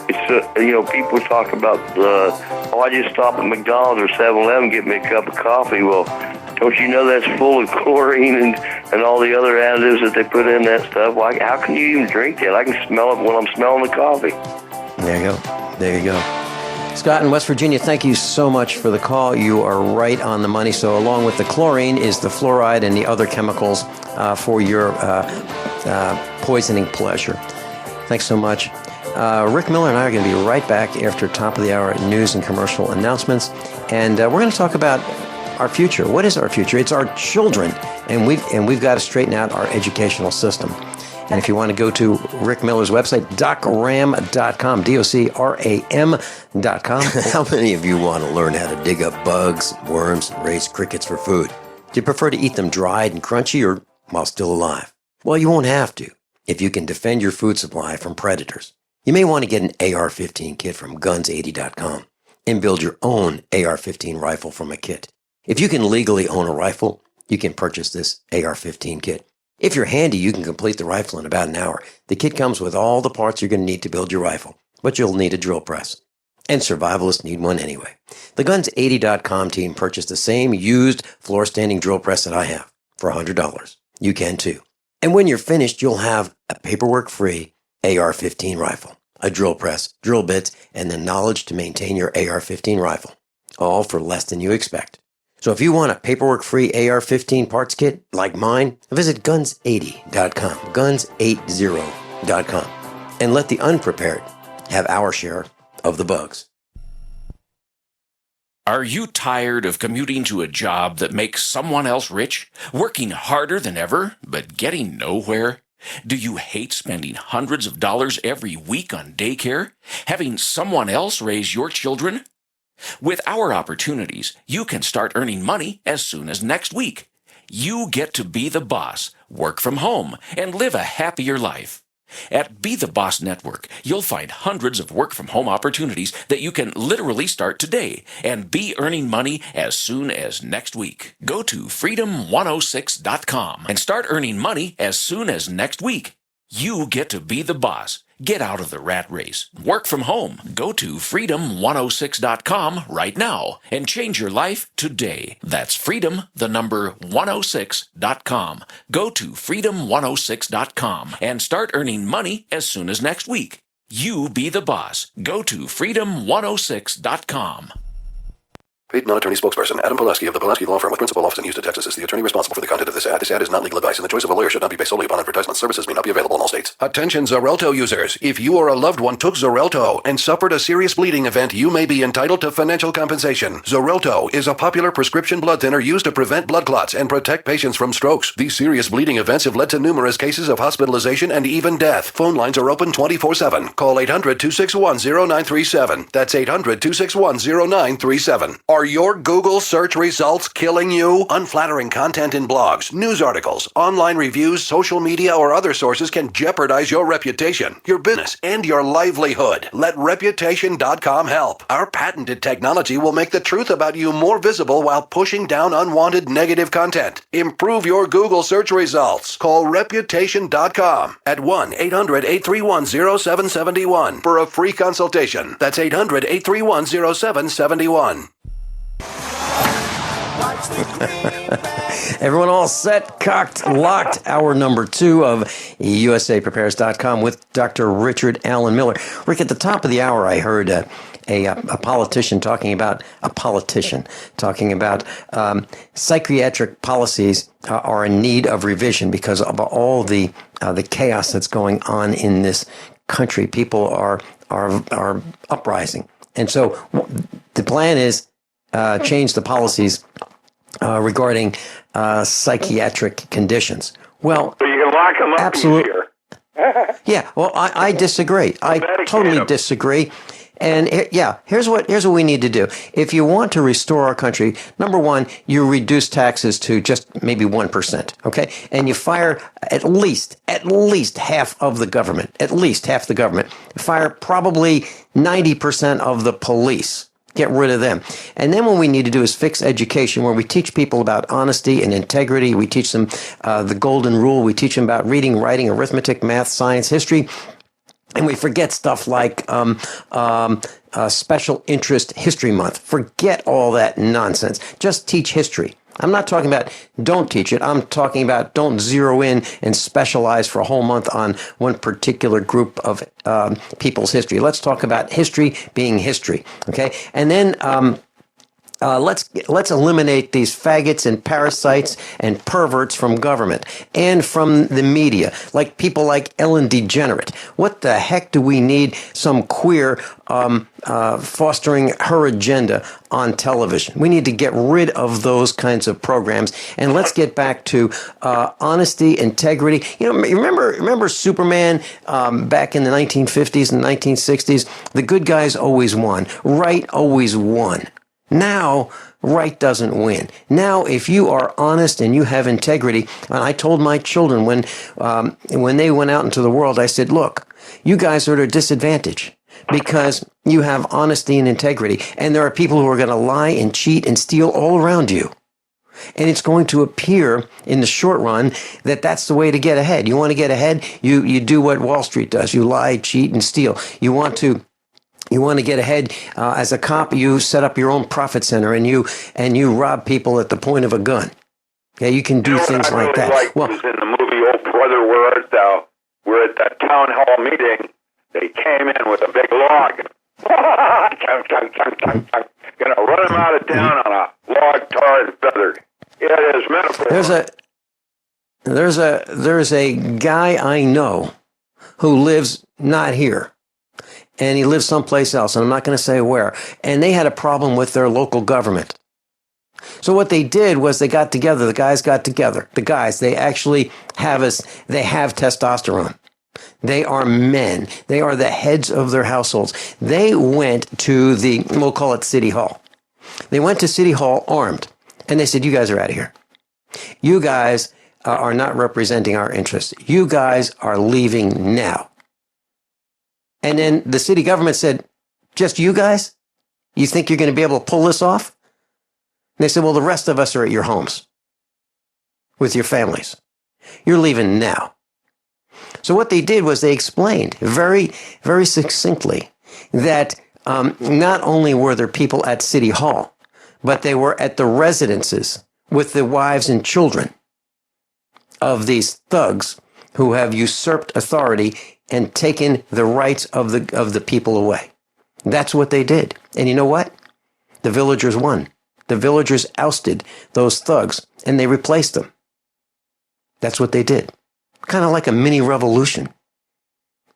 it's people talk about I just stop at McDonald's or 7-Eleven, get me a cup of coffee. Well, Don't you know that's full of chlorine and all the other additives that they put in that stuff? Why, how can you even drink that? I can smell it when I'm smelling the coffee. There you go. There you go. Scott in West Virginia, thank you so much for the call. You are right on the money. So along with the chlorine is the fluoride and the other chemicals for your poisoning pleasure. Thanks so much. Rick Miller and I are going to be right back after top of the hour news and commercial announcements. And we're going to talk about our future. What is our future? It's our children. And we've got to straighten out our educational system. And if you want to go to Rick Miller's website, docram.com, DOCRAM.com. How many of you want to learn how to dig up bugs, worms, and raise crickets for food? Do you prefer to eat them dried and crunchy or while still alive? Well, you won't have to if you can defend your food supply from predators. You may want to get an AR-15 kit from guns80.com and build your own AR-15 rifle from a kit. If you can legally own a rifle, you can purchase this AR-15 kit. If you're handy, you can complete the rifle in about an hour. The kit comes with all the parts you're going to need to build your rifle, but you'll need a drill press. And survivalists need one anyway. The Guns80.com team purchased the same used floor-standing drill press that I have for $100. You can too. And when you're finished, you'll have a paperwork-free AR-15 rifle, a drill press, drill bits, and the knowledge to maintain your AR-15 rifle, all for less than you expect. So if you want a paperwork-free AR-15 parts kit like mine, visit guns80.com, guns80.com, and let the unprepared have our share of the bugs. Are you tired of commuting to a job that makes someone else rich, working harder than ever, but getting nowhere? Do you hate spending hundreds of dollars every week on daycare, having someone else raise your children? With our opportunities, you can start earning money as soon as next week. You get to be the boss, work from home, and live a happier life. At Be the Boss Network, you'll find hundreds of work-from-home opportunities that you can literally start today and be earning money as soon as next week. Go to freedom106.com and start earning money as soon as next week. You get to be the boss. Get out of the rat race. Work from home. Go to freedom106.com right now and change your life today. That's freedom, the number 106.com. Go to freedom106.com and start earning money as soon as next week. You be the boss. Go to freedom106.com. Paid non-attorney spokesperson Adam Pulaski of the Pulaski Law Firm with principal office in Houston, Texas is the attorney responsible for the content of this ad. This ad is not legal advice, and the choice of a lawyer should not be based solely upon advertisement. Services may not be available in all states. Attention Xarelto users. If you or a loved one took Xarelto and suffered a serious bleeding event, you may be entitled to financial compensation. Xarelto is a popular prescription blood thinner used to prevent blood clots and protect patients from strokes. These serious bleeding events have led to numerous cases of hospitalization and even death. Phone lines are open 24/7. Call 800-261-0937. That's 800-261-0937. Are your Google search results killing you? Unflattering content in blogs, news articles, online reviews, social media, or other sources can jeopardize your reputation, your business, and your livelihood. Let Reputation.com help. Our patented technology will make the truth about you more visible while pushing down unwanted negative content. Improve your Google search results. Call Reputation.com at 1-800-831-0771 for a free consultation. That's 800-831-0771. Everyone all set, cocked, locked. Hour number 2 of USAPrepares.com with Dr. Richard Allen Miller. Rick, at the top of the hour, I heard a politician talking about psychiatric policies are in need of revision because of all the chaos that's going on in this country. People are uprising, and so the plan is change the policies regarding psychiatric conditions. Well, so you can lock them up absolutely. easier. Yeah, well, I disagree. I totally disagree. And here's what we need to do. If you want to restore our country, number one, you reduce taxes to just maybe 1%, okay? And you fire at least half of the government, Fire probably 90% of the police. Get rid of them. And then what we need to do is fix education, where we teach people about honesty and integrity. We teach them the golden rule. We teach them about reading, writing, arithmetic, math, science, history. And we forget stuff like Special Interest History Month. Forget all that nonsense. Just teach history. I'm not talking about don't teach it. I'm talking about don't zero in and specialize for a whole month on one particular group of people's history. Let's talk about history being history, okay? And then let's eliminate these faggots and parasites and perverts from government and from the media, like people like Ellen DeGenerate. What the heck do we need some queer fostering her agenda on television? We need to get rid of those kinds of programs, and let's get back to honesty, integrity. You know, remember Superman back in the 1950s and 1960s? The good guys always won. Right always won. Now, right doesn't win. Now, if you are honest and you have integrity, and I told my children when they went out into the world, I said, look, you guys are at a disadvantage because you have honesty and integrity, and there are people who are going to lie and cheat and steal all around you. And it's going to appear in the short run that that's the way to get ahead. You want to get ahead, you do what Wall Street does. You lie, cheat, and steal. You want to get ahead as a cop, you set up your own profit center and you rob people at the point of a gun. Yeah, you can do things like that. Well, was in the movie Old Brother, Where Art Thou? We're at that town hall meeting. They came in with a big log. Gonna run him out of town on a log, tarred and feathered. It is metaphor. There's a guy I know who lives not here. And he lives someplace else, and I'm not going to say where. And they had a problem with their local government. So what they did was they got together. The guys got together. The guys, they actually have testosterone. They are men. They are the heads of their households. They went to we'll call it City Hall. They went to City Hall armed, and they said, you guys are out of here. You guys are not representing our interests. You guys are leaving now. And then the city government said, just you guys? You think you're going to be able to pull this off? And they said, well, the rest of us are at your homes with your families. You're leaving now. So what they did was they explained very, very succinctly that not only were there people at City Hall, but they were at the residences with the wives and children of these thugs who have usurped authority and taken the rights of the people away. That's what they did. And you know what? The villagers won. The villagers ousted those thugs, and they replaced them. That's what they did. Kind of like a mini revolution.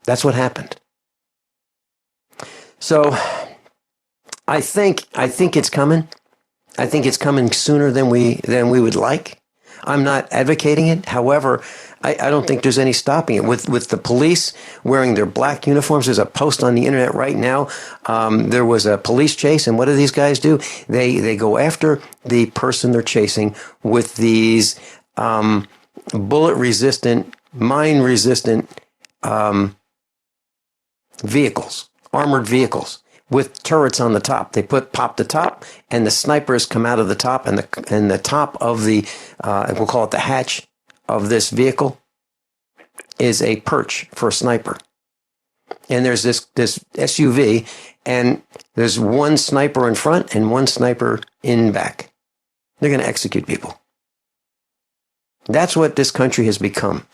That's what happened. So I think it's coming. I think it's coming sooner than we would like. I'm not advocating it. However, I don't think there's any stopping it. With the police wearing their black uniforms, there's a post on the internet right now. There was a police chase, and what do these guys do? They go after the person they're chasing with these bullet-resistant, mine-resistant vehicles, armored vehicles, with turrets on the top. They pop the top, and the snipers come out of the top, and the top of the we'll call it the hatch of this vehicle is a perch for a sniper. And there's this SUV, and there's one sniper in front and one sniper in back. They're going to execute people. That's what this country has become.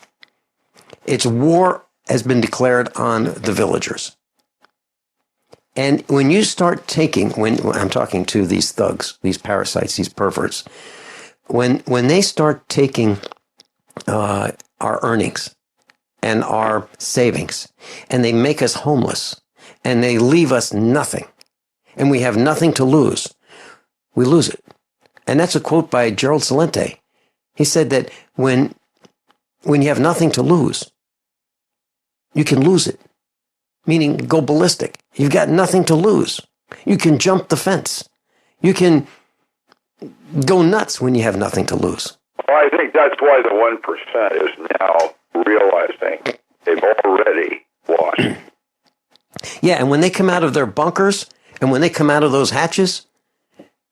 Its war has been declared on the villagers. And when you start when I'm talking to these thugs, these parasites, these perverts, when they start taking our earnings and our savings, and they make us homeless, and they leave us nothing, and we have nothing to lose, we lose it. And that's a quote by Gerald Celente. He said that when you have nothing to lose, you can lose it. Meaning go ballistic. You've got nothing to lose. You can jump the fence. You can go nuts when you have nothing to lose. Well, I think that's why the 1% is now realizing they've already lost. Yeah, and when they come out of their bunkers and when they come out of those hatches,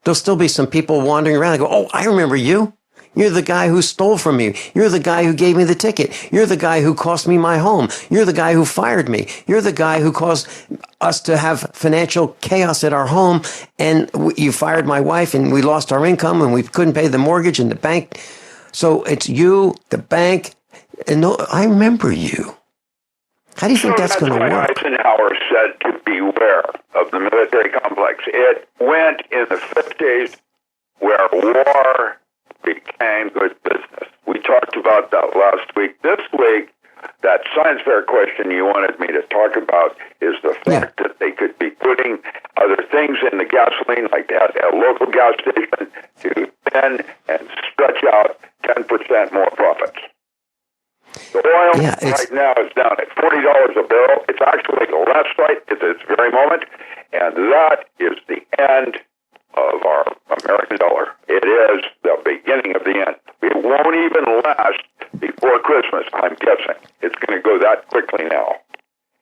there'll still be some people wandering around and go, oh, I remember you. You're the guy who stole from me. You're the guy who gave me the ticket. You're the guy who cost me my home. You're the guy who fired me. You're the guy who caused us to have financial chaos at our home, and you fired my wife, and we lost our income, and we couldn't pay the mortgage and the bank. So it's you, the bank, and no, I remember you. How do you think that's going to work? Eisenhower said to beware of the military complex. It went in the 50s where war became good business. We talked about that last week. This week, that science fair question you wanted me to talk about is the fact that they could be putting other things in the gasoline, like that at a local gas station, to thin and stretch out 10% more profits. The oil right now is down at $40 a barrel. It's actually less right at this very moment, and that is the end of our American dollar. It is the beginning of the end. It won't even last before Christmas, I'm guessing. It's going to go that quickly now.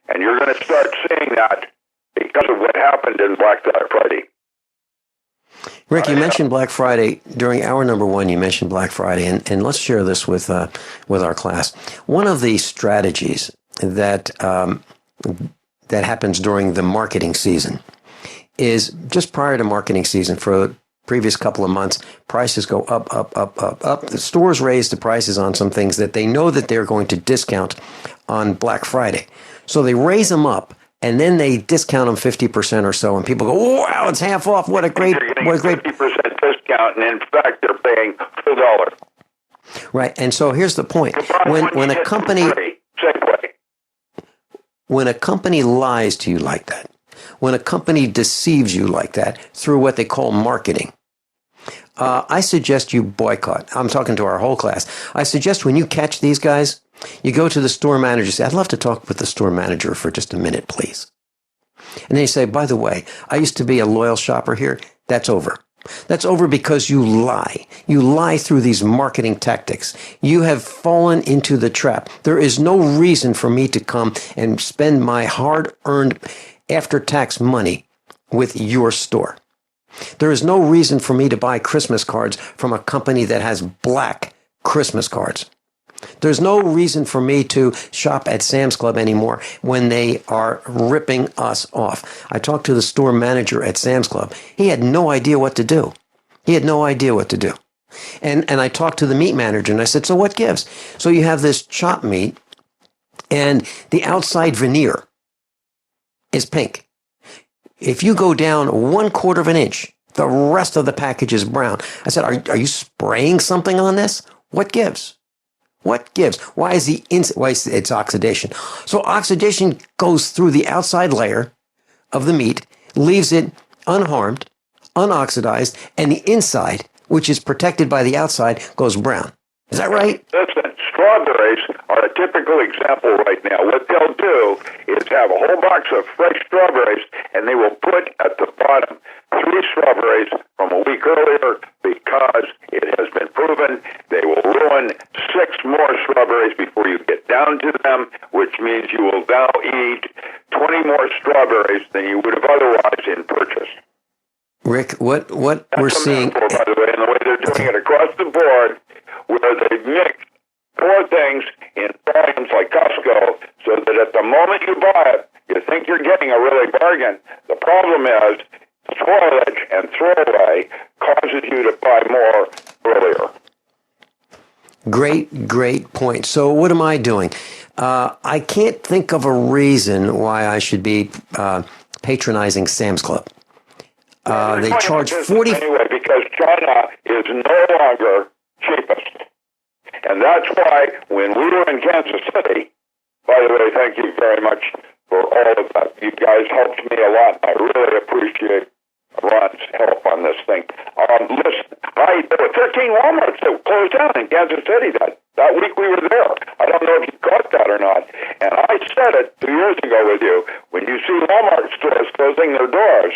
And you're going to start seeing that because of what happened in Black Friday. Rick, you mentioned Black Friday. During hour number one, you mentioned Black Friday, and let's share this with our class. One of the strategies that happens during the marketing season is just prior to marketing season for the previous couple of months, prices go up. The stores raise the prices on some things that they know that they're going to discount on Black Friday. So they raise them up, and then they discount them 50% or so, and people go, wow, it's half off. What a great 50% discount, and in fact, they're paying full dollar. Right, and so here's the point. When a company lies to you like that, when a company deceives you like that through what they call marketing, I suggest you boycott. I'm talking to our whole class. I suggest when you catch these guys, you go to the store manager and say, I'd love to talk with the store manager for just a minute, please. And then you say, by the way, I used to be a loyal shopper here. That's over. That's over because you lie. You lie through these marketing tactics. You have fallen into the trap. There is no reason for me to come and spend my hard-earned after-tax money with your store. There is no reason for me to buy Christmas cards from a company that has black Christmas cards. There's no reason for me to shop at Sam's Club anymore when they are ripping us off. I talked to the store manager at Sam's Club. He had no idea what to do. And I talked to the meat manager and I said, so what gives? So you have this chopped meat and the outside veneer is pink. If you go down 1/4 of an inch, the rest of the package is brown. I said, are you spraying something on this? What gives? What gives? Why is it's oxidation. So oxidation goes through the outside layer of the meat, leaves it unharmed, unoxidized, and the inside, which is protected by the outside, goes brown. Is that right? Listen, strawberries are a typical example right now. What they'll do is have a whole box of fresh strawberries, and they will put at the bottom 3 strawberries from a week earlier because it has been proven they will ruin 6 more strawberries before you get down to them, which means you will now eat 20 more strawberries than you would have otherwise purchased. Rick, what we're seeing... By the way, and the way they're doing it across the board, where they mix 4 things in volumes like Costco, so that at the moment you buy it, you think you're getting a really bargain. The problem is spoilage and throwaway causes you to buy more earlier. Great point. So what am I doing? I can't think of a reason why I should be patronizing Sam's Club. They charge 40... Anyway, because China is no longer cheapest. And that's why when we were in Kansas City, by the way, thank you very much for all of that. You guys helped me a lot. I really appreciate Ron's help on this thing. Listen, there were 13 Walmarts that closed down in Kansas City that week we were there. I don't know if you caught that or not. And I said it 2 years ago with you. When you see Walmart stores closing their doors,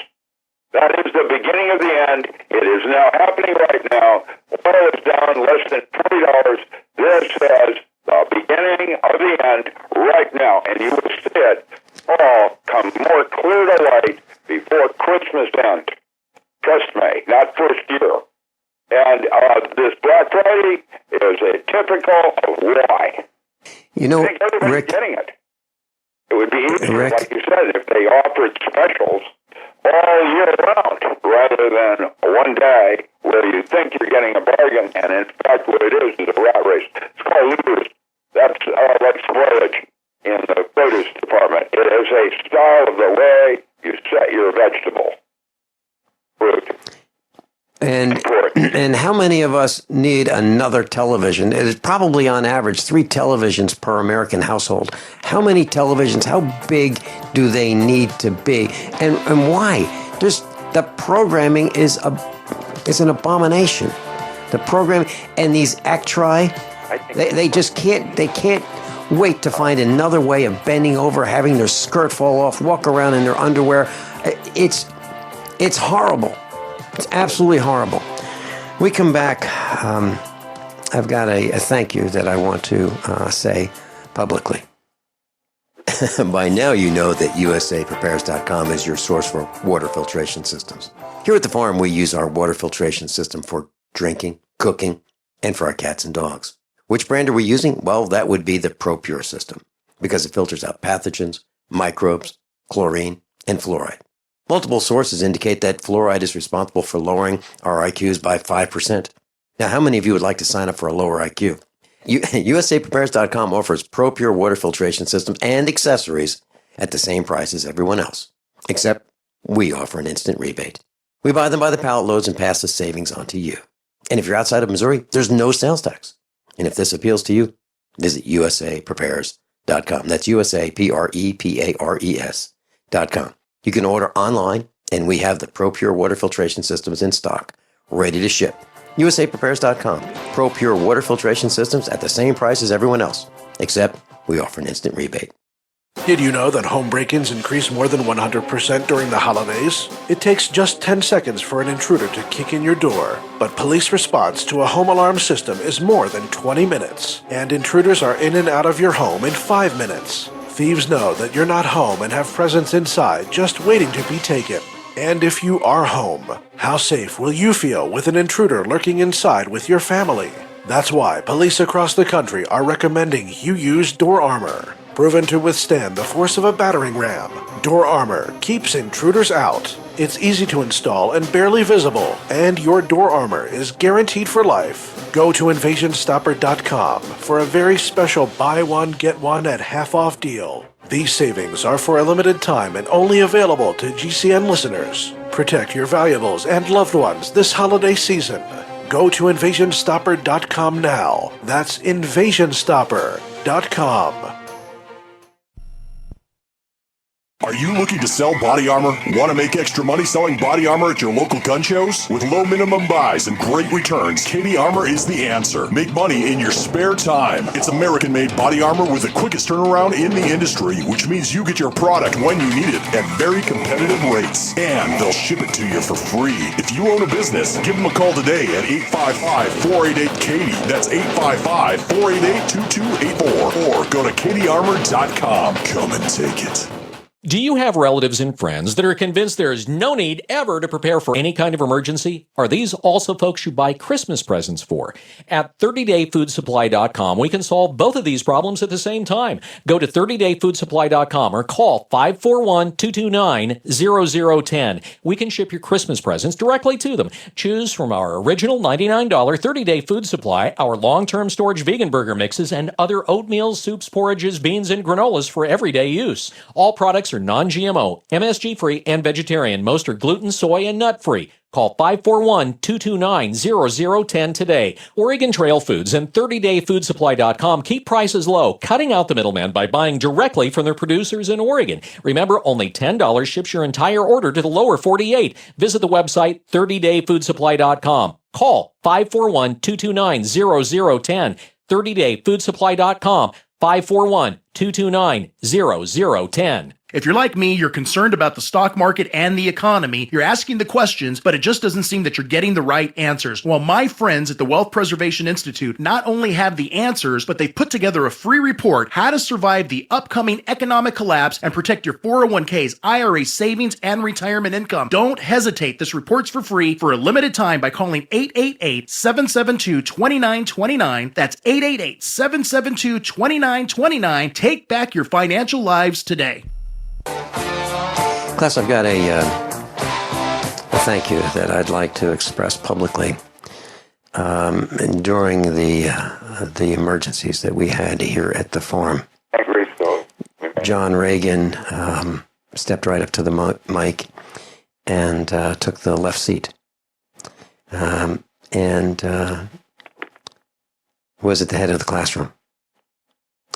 that is the beginning of the end. It is now happening right now. Oil is down less than $40. This is the beginning of the end right now. And you will see it all come more clear to light before Christmas end. Trust me, not first year. And this Black Friday is a typical of why. You know, I think everybody's Rick, getting it. It would be easier, Rick? like you said, if they offered specials all year round rather than one day where you think you're getting a bargain, and in fact what it is a rat race. It's called looters. That's like spoilage in the produce department. It is a style of the way you set your vegetable fruit. And how many of us need another television? It is probably on average 3 televisions per American household. How many televisions, how big do they need to be? And why? Just the programming is an abomination. The program and these actri, they just can't wait to find another way of bending over, having their skirt fall off, walk around in their underwear. It's horrible. It's absolutely horrible. We come back. I've got a thank you that I want to say publicly. By now you know that USAPrepares.com is your source for water filtration systems. Here at the farm, we use our water filtration system for drinking, cooking, and for our cats and dogs. Which brand are we using? Well, that would be the ProPure system, because it filters out pathogens, microbes, chlorine, and fluoride. Multiple sources indicate that fluoride is responsible for lowering our IQs by 5%. Now, how many of you would like to sign up for a lower IQ? USAPrepares.com offers ProPure water filtration systems and accessories at the same price as everyone else, except we offer an instant rebate. We buy them by the pallet loads and pass the savings on to you. And if you're outside of Missouri, there's no sales tax. And if this appeals to you, visit USAPrepares.com. That's USAPrepares.com. You can order online, and we have the ProPure water filtration systems in stock, ready to ship. USAPrepares.com. ProPure water filtration systems at the same price as everyone else, except we offer an instant rebate. Did you know that home break-ins increase more than 100% during the holidays? It takes just 10 seconds for an intruder to kick in your door, but police response to a home alarm system is more than 20 minutes, and intruders are in and out of your home in 5 minutes. Thieves know that you're not home and have presents inside just waiting to be taken. And if you are home, how safe will you feel with an intruder lurking inside with your family? That's why police across the country are recommending you use Door Armor. Proven to withstand the force of a battering ram, Door Armor keeps intruders out. It's easy to install and barely visible, and your Door Armor is guaranteed for life. Go to InvasionStopper.com for a very special buy one, get one at half off deal. These savings are for a limited time and only available to GCN listeners. Protect your valuables and loved ones this holiday season. Go to InvasionStopper.com now. That's InvasionStopper.com. Are you looking to sell body armor? Want to make extra money selling body armor at your local gun shows? With low minimum buys and great returns, KD Armor is the answer. Make money in your spare time. It's American-made body armor with the quickest turnaround in the industry, which means you get your product when you need it at very competitive rates. And they'll ship it to you for free. If you own a business, give them a call today at 855-488-KD. That's 855-488-2284. Or go to kdarmor.com. Come and take it. Do you have relatives and friends that are convinced there is no need ever to prepare for any kind of emergency? Are these also folks you buy Christmas presents for? At 30dayfoodsupply.com, we can solve both of these problems at the same time. Go to 30dayfoodsupply.com or call 541-229-0010. We can ship your Christmas presents directly to them. Choose from our original $99 30-day food supply, our long-term storage vegan burger mixes, and other oatmeal, soups, porridges, beans, and granolas for everyday use. All products are non-GMO, MSG-free, and vegetarian. Most are gluten, soy, and nut-free. Call 541-229-0010 today. Oregon Trail Foods and 30dayfoodsupply.com keep prices low, cutting out the middleman by buying directly from their producers in Oregon. Remember, only $10 ships your entire order to the lower 48. Visit the website 30dayfoodsupply.com. Call 541-229-0010. 30dayfoodsupply.com. 541-229-0010. If you're like me, you're concerned about the stock market and the economy, you're asking the questions, but it just doesn't seem that you're getting the right answers. Well, my friends at the Wealth Preservation Institute not only have the answers, but they've put together a free report, How to Survive the Upcoming Economic Collapse and Protect Your 401ks, IRA savings, and retirement income. Don't hesitate. This report's for free for a limited time by calling 888-772-2929. That's 888-772-2929. Take back your financial lives today. Class, I've got a thank you that I'd like to express publicly. During the emergencies that we had here at the farm, John Regan stepped right up to the mic and took the left seat, and was at the head of the classroom.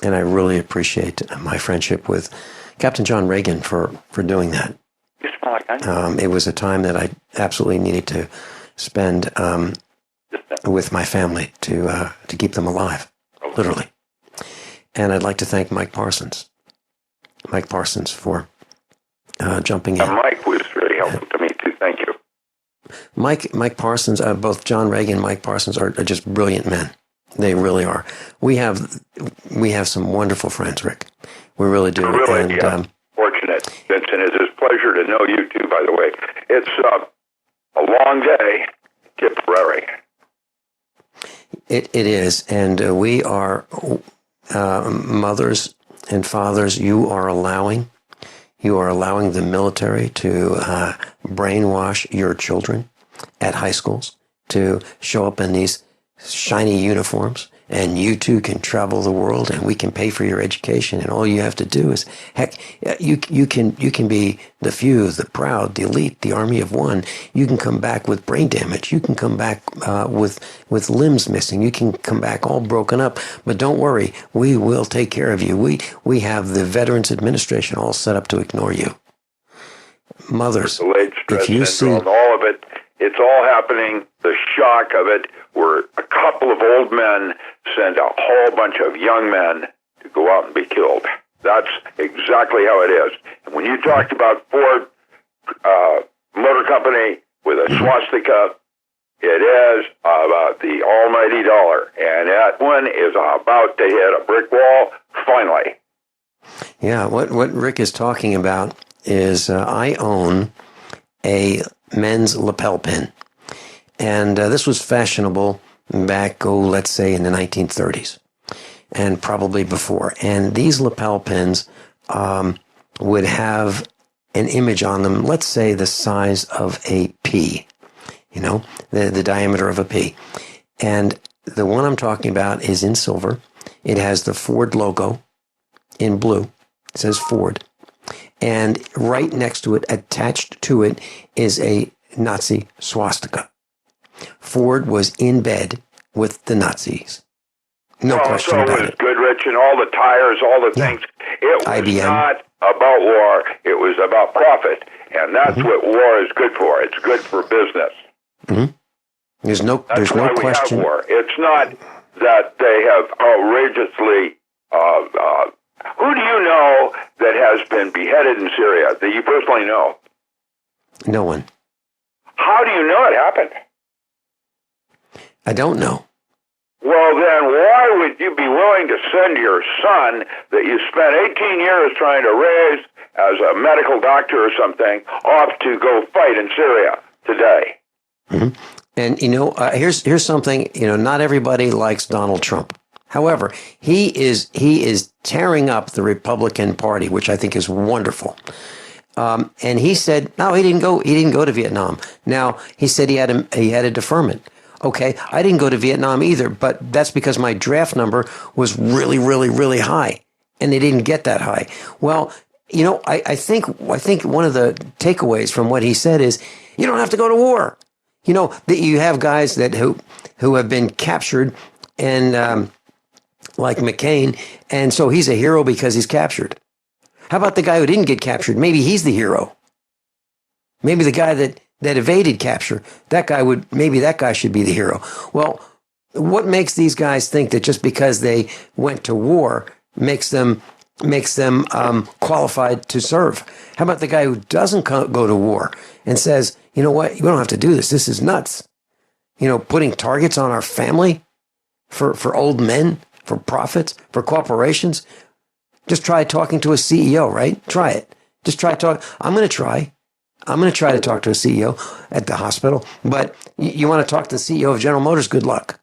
And I really appreciate my friendship with Captain John Regan for doing that. It was a time that I absolutely needed to spend with my family to keep them alive, literally. And I'd like to thank Mike Parsons for jumping in. Mike was really helpful to me too. Thank you. Mike Parsons, both John Regan and Mike Parsons are just brilliant men. They really are. We have some wonderful friends, Rick. We really do. Really, fortunate, Vincent. It's a pleasure to know you too, by the way. It's a long day, Tipperary. It is, and we are mothers and fathers. You are allowing the military to brainwash your children at high schools to show up in these shiny uniforms, and you too can travel the world, and we can pay for your education, and all you have to do is, heck, you can be the few, the proud, the elite, the army of one. You can come back with brain damage. You can come back with limbs missing. You can come back all broken up. But don't worry, we will take care of you. We have the Veterans Administration all set up to ignore you. Mothers, if you see all of it, it's all happening. The shock of it, where a couple of old men send a whole bunch of young men to go out and be killed. That's exactly how it is. And when you talked about Ford Motor Company with a swastika, it is about the almighty dollar. And that one is about to hit a brick wall, finally. Yeah, what Rick is talking about is I own a men's lapel pin. And this was fashionable back, let's say in the 1930s and probably before. And these lapel pins would have an image on them, let's say the size of a pea, the diameter of a pea. And the one I'm talking about is in silver. It has the Ford logo in blue. It says Ford. And right next to it, attached to it, is a Nazi swastika. Ford was in bed with the Nazis. No question about it. Goodrich and all the tires, all the things. It was IBM. Not about war. It was about profit. And that's what war is good for. It's good for business. Mm-hmm. There's no question. Have war. It's not that they have outrageously... who do you know that has been beheaded in Syria that you personally know? No one. How do you know it happened? I don't know. Well, then why would you be willing to send your son that you spent 18 years trying to raise as a medical doctor or something off to go fight in Syria today? Mm-hmm. And, here's something, not everybody likes Donald Trump. However, he is tearing up the Republican Party, which I think is wonderful. And he said, no, he didn't go to Vietnam. Now, he said he had a deferment. Okay, I didn't go to Vietnam either, but that's because my draft number was really, really, really high, and they didn't get that high. Well, I think one of the takeaways from what he said is you don't have to go to war. That you have guys who have been captured, and like McCain, and so he's a hero because he's captured. How about the guy who didn't get captured? Maybe he's the hero. Maybe the guy that evaded capture, that guy should be the hero. Well, what makes these guys think that just because they went to war makes them makes them qualified to serve? How about the guy who doesn't go to war and says, you know what, you don't have to do this. This is nuts. You know, putting targets on our family for old men, for profits, for corporations. Just try talking to a CEO, right? Try it. Just try talk. I'm going to try to talk to a CEO at the hospital. But you want to talk to the CEO of General Motors? Good luck.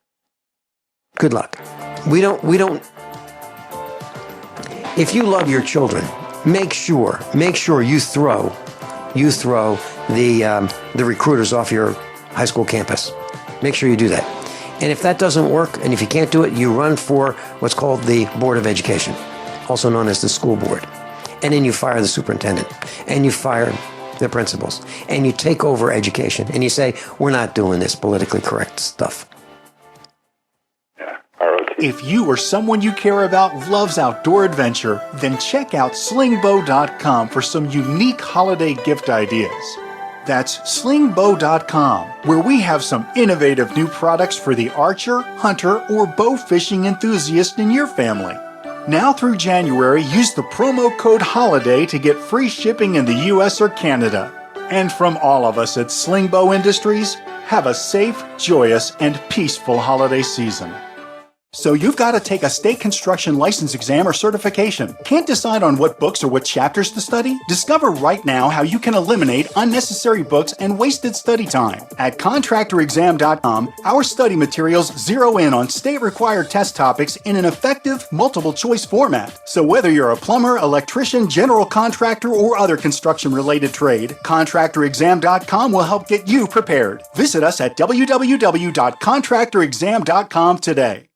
Good luck. We don't. If you love your children, make sure you throw the recruiters off your high school campus. Make sure you do that. And if that doesn't work, and if you can't do it, you run for what's called the Board of Education, also known as the school board. And then you fire the superintendent, and you fire the principals, and you take over education, and you say, we're not doing this politically correct stuff. If you or someone you care about loves outdoor adventure, then check out slingbow.com for some unique holiday gift ideas. That's slingbow.com, where we have some innovative new products for the archer, hunter, or bow fishing enthusiast in your family. Now through January, use the promo code HOLIDAY to get free shipping in the US or Canada. And from all of us at Slingbow Industries, have a safe, joyous, and peaceful holiday season. So you've got to take a state construction license exam or certification. Can't decide on what books or what chapters to study? Discover right now how you can eliminate unnecessary books and wasted study time. At contractorexam.com, our study materials zero in on state-required test topics in an effective, multiple-choice format. So whether you're a plumber, electrician, general contractor, or other construction-related trade, contractorexam.com will help get you prepared. Visit us at www.contractorexam.com today.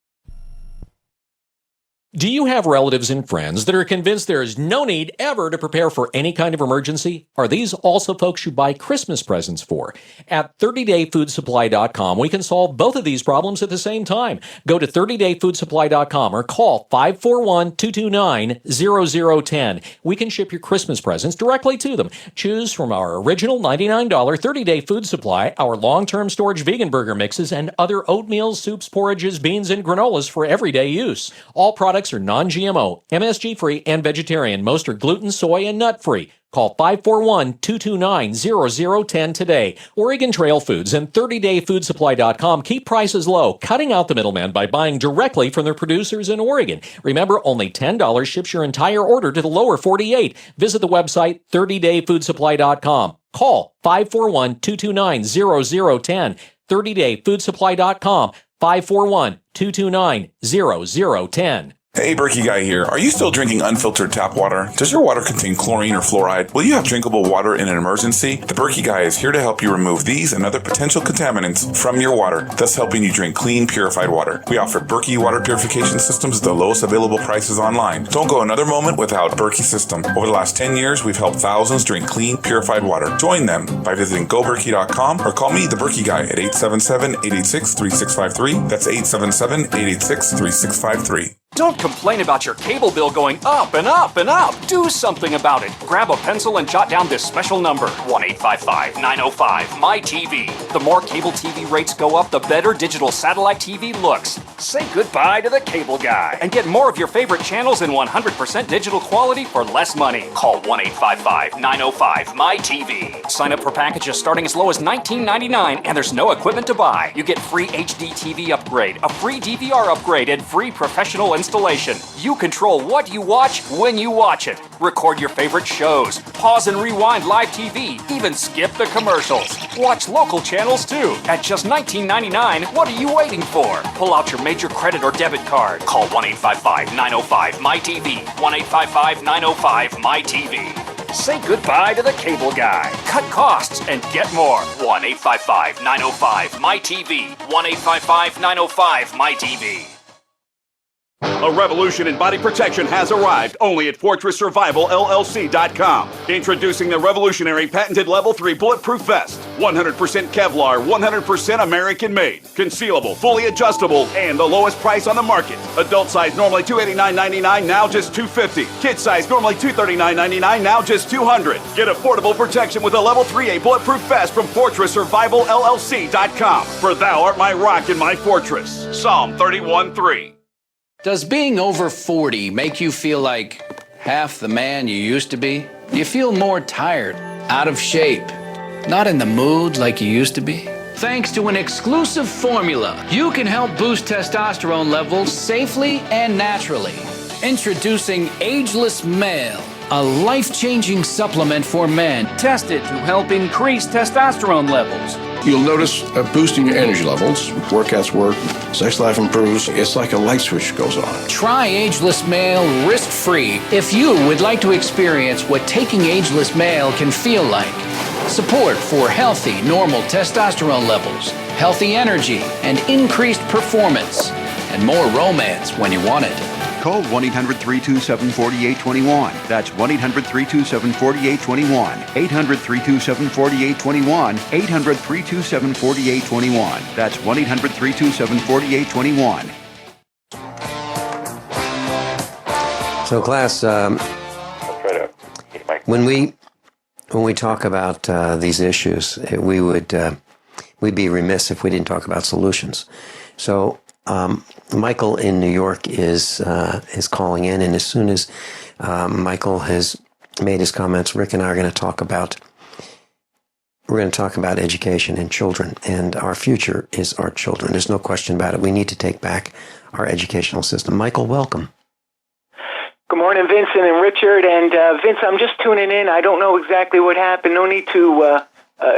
Do you have relatives and friends that are convinced there is no need ever to prepare for any kind of emergency? Are these also folks you buy Christmas presents for? At 30dayfoodsupply.com, we can solve both of these problems at the same time. Go to 30dayfoodsupply.com or call 541-229-0010. We can ship your Christmas presents directly to them. Choose from our original $99 30-day food supply, our long-term storage vegan burger mixes, and other oatmeal, soups, porridges, beans, and granolas for everyday use. All products are non-GMO, MSG-free, and vegetarian. Most are gluten, soy, and nut-free. Call 541-229-0010 today. Oregon Trail Foods and 30dayfoodsupply.com keep prices low, cutting out the middleman by buying directly from their producers in Oregon. Remember, only $10 ships your entire order to the lower 48. Visit the website 30dayfoodsupply.com. Call 541-229-0010. 30dayfoodsupply.com. 541-229-0010. Hey, Berkey Guy here. Are you still drinking unfiltered tap water? Does your water contain chlorine or fluoride? Will you have drinkable water in an emergency? The Berkey Guy is here to help you remove these and other potential contaminants from your water, thus helping you drink clean, purified water. We offer Berkey water purification systems at the lowest available prices online. Don't go another moment without Berkey system. Over the last 10 years, we've helped thousands drink clean, purified water. Join them by visiting goberkey.com or call me, the Berkey Guy, at 877-886-3653. That's 877-886-3653. Don't complain about your cable bill going up and up and up. Do something about it. Grab a pencil and jot down this special number, 1-855-905-MY-TV. The more cable TV rates go up, the better digital satellite TV looks. Say goodbye to the cable guy and get more of your favorite channels in 100% digital quality for less money. Call 1-855-905-MY-TV. Sign up for packages starting as low as $19.99, and there's no equipment to buy. You get free HD TV upgrade, a free DVR upgrade, and free professional installation. You control what you watch when you watch it. Record your favorite shows, pause and rewind live TV, even skip the commercials. Watch local channels too. At just $19.99, what are you waiting for? Pull out your major credit or debit card. Call 1-855-905-MY-TV. 1-855-905-MY-TV. Say goodbye to the cable guy. Cut costs and get more. 1-855-905-MY-TV. 1-855-905-MY-TV. A revolution in body protection has arrived only at FortressSurvivalLLC.com. Introducing the revolutionary patented Level 3 Bulletproof Vest. 100% Kevlar, 100% American-made. Concealable, fully adjustable, and the lowest price on the market. Adult size normally $289.99, now just $250. Kid size normally $239.99, now just $200. Get affordable protection with a Level 3A Bulletproof Vest from FortressSurvivalLLC.com. For thou art my rock and my fortress. Psalm 31:3. Does being over 40 make you feel like half the man you used to be? Do you feel more tired, out of shape, not in the mood like you used to be? Thanks to an exclusive formula, you can help boost testosterone levels safely and naturally. Introducing Ageless Male, a life-changing supplement for men tested to help increase testosterone levels. You'll notice a boost in your energy levels. Workouts work, sex life improves. It's like a light switch goes on. Try Ageless Male risk-free if you would like to experience what taking Ageless Male can feel like. Support for healthy, normal testosterone levels, healthy energy, and increased performance, and more romance when you want it. Call 1-800-327-4821. That's 1-800-327-4821. 800-327-4821. 800-327-4821. That's 1-800-327-4821. So, class, when we talk about these issues, we'd be remiss if we didn't talk about solutions. So, Michael in New York is calling in, and as soon as Michael has made his comments, Rick and I are going to talk about education and children, and our future is our children. There's no question about it. We need to take back our educational system. Michael, welcome. Good morning, Vincent and Richard. And Vince, I'm just tuning in. I don't know exactly what happened. No need to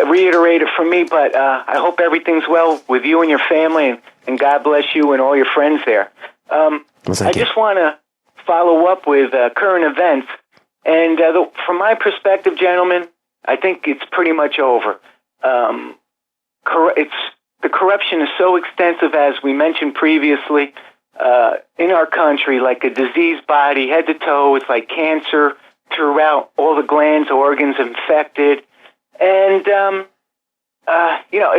reiterate it for me, but I hope everything's well with you and your family, and God bless you and all your friends there. I just want to follow up with current events. And from my perspective, gentlemen, I think it's pretty much over. The corruption is so extensive, as we mentioned previously, in our country, like a diseased body, head to toe. It's like cancer throughout, all the glands, organs infected. And,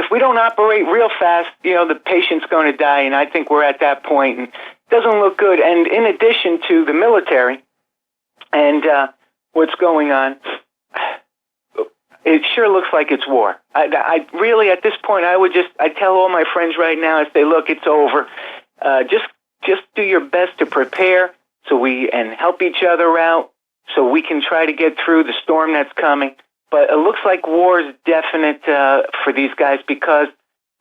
if we don't operate real fast, the patient's going to die. And I think we're at that point, and it doesn't look good. And in addition to the military and what's going on, it sure looks like it's war. I really, at this point, I tell all my friends right now, I say, look, it's over. Just do your best to prepare and help each other out so we can try to get through the storm that's coming. But it looks like war is definite for these guys, because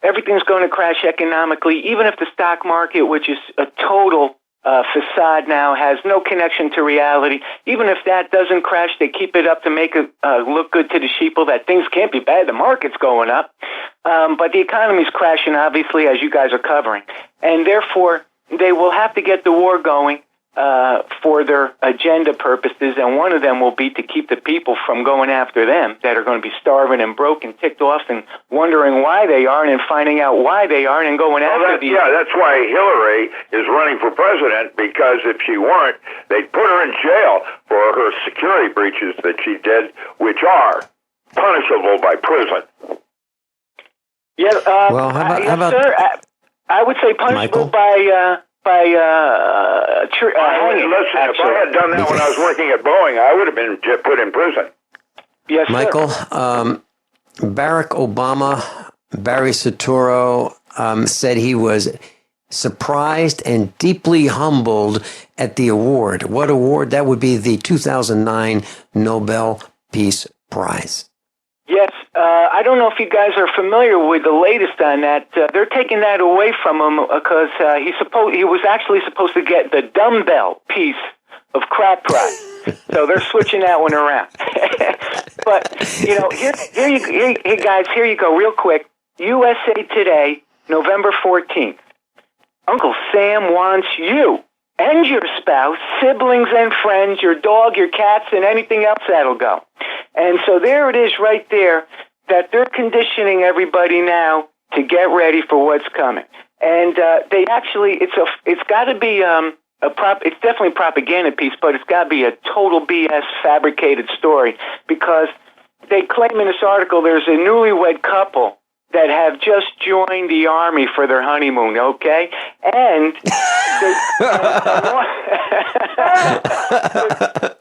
everything's going to crash economically, even if the stock market, which is a total facade now, has no connection to reality. Even if that doesn't crash, they keep it up to make it look good to the sheeple that things can't be bad. The market's going up. But the economy's crashing, obviously, as you guys are covering. And therefore, they will have to get the war going for their agenda purposes, and one of them will be to keep the people from going after them that are going to be starving and broke and ticked off and wondering why they aren't, and finding out why they aren't and going after these. Yeah, that's why Hillary is running for president, because if she weren't, they'd put her in jail for her security breaches that she did, which are punishable by prison. Yeah, well, how about sir, I would say punishable Michael? Hanging, listen, if I had done that when I was working at Boeing, I would have been put in prison. Yes, Michael, Barack Obama, Barry Soetoro said he was surprised and deeply humbled at the award. What award? That would be the 2009 Nobel Peace Prize. Yes, I don't know if you guys are familiar with the latest on that. They're taking that away from him because he was actually supposed to get the dumbbell piece of crack prize. So they're switching that one around. But here, guys, here you go, real quick. USA Today, November 14th. Uncle Sam wants you and your spouse, siblings and friends, your dog, your cats, and anything else that'll go. And so there it is right there, that they're conditioning everybody now to get ready for what's coming. And they actually, it's got to be it's definitely a propaganda piece, but it's got to be a total BS fabricated story, because they claim in this article there's a newlywed couple that have just joined the Army for their honeymoon, okay? And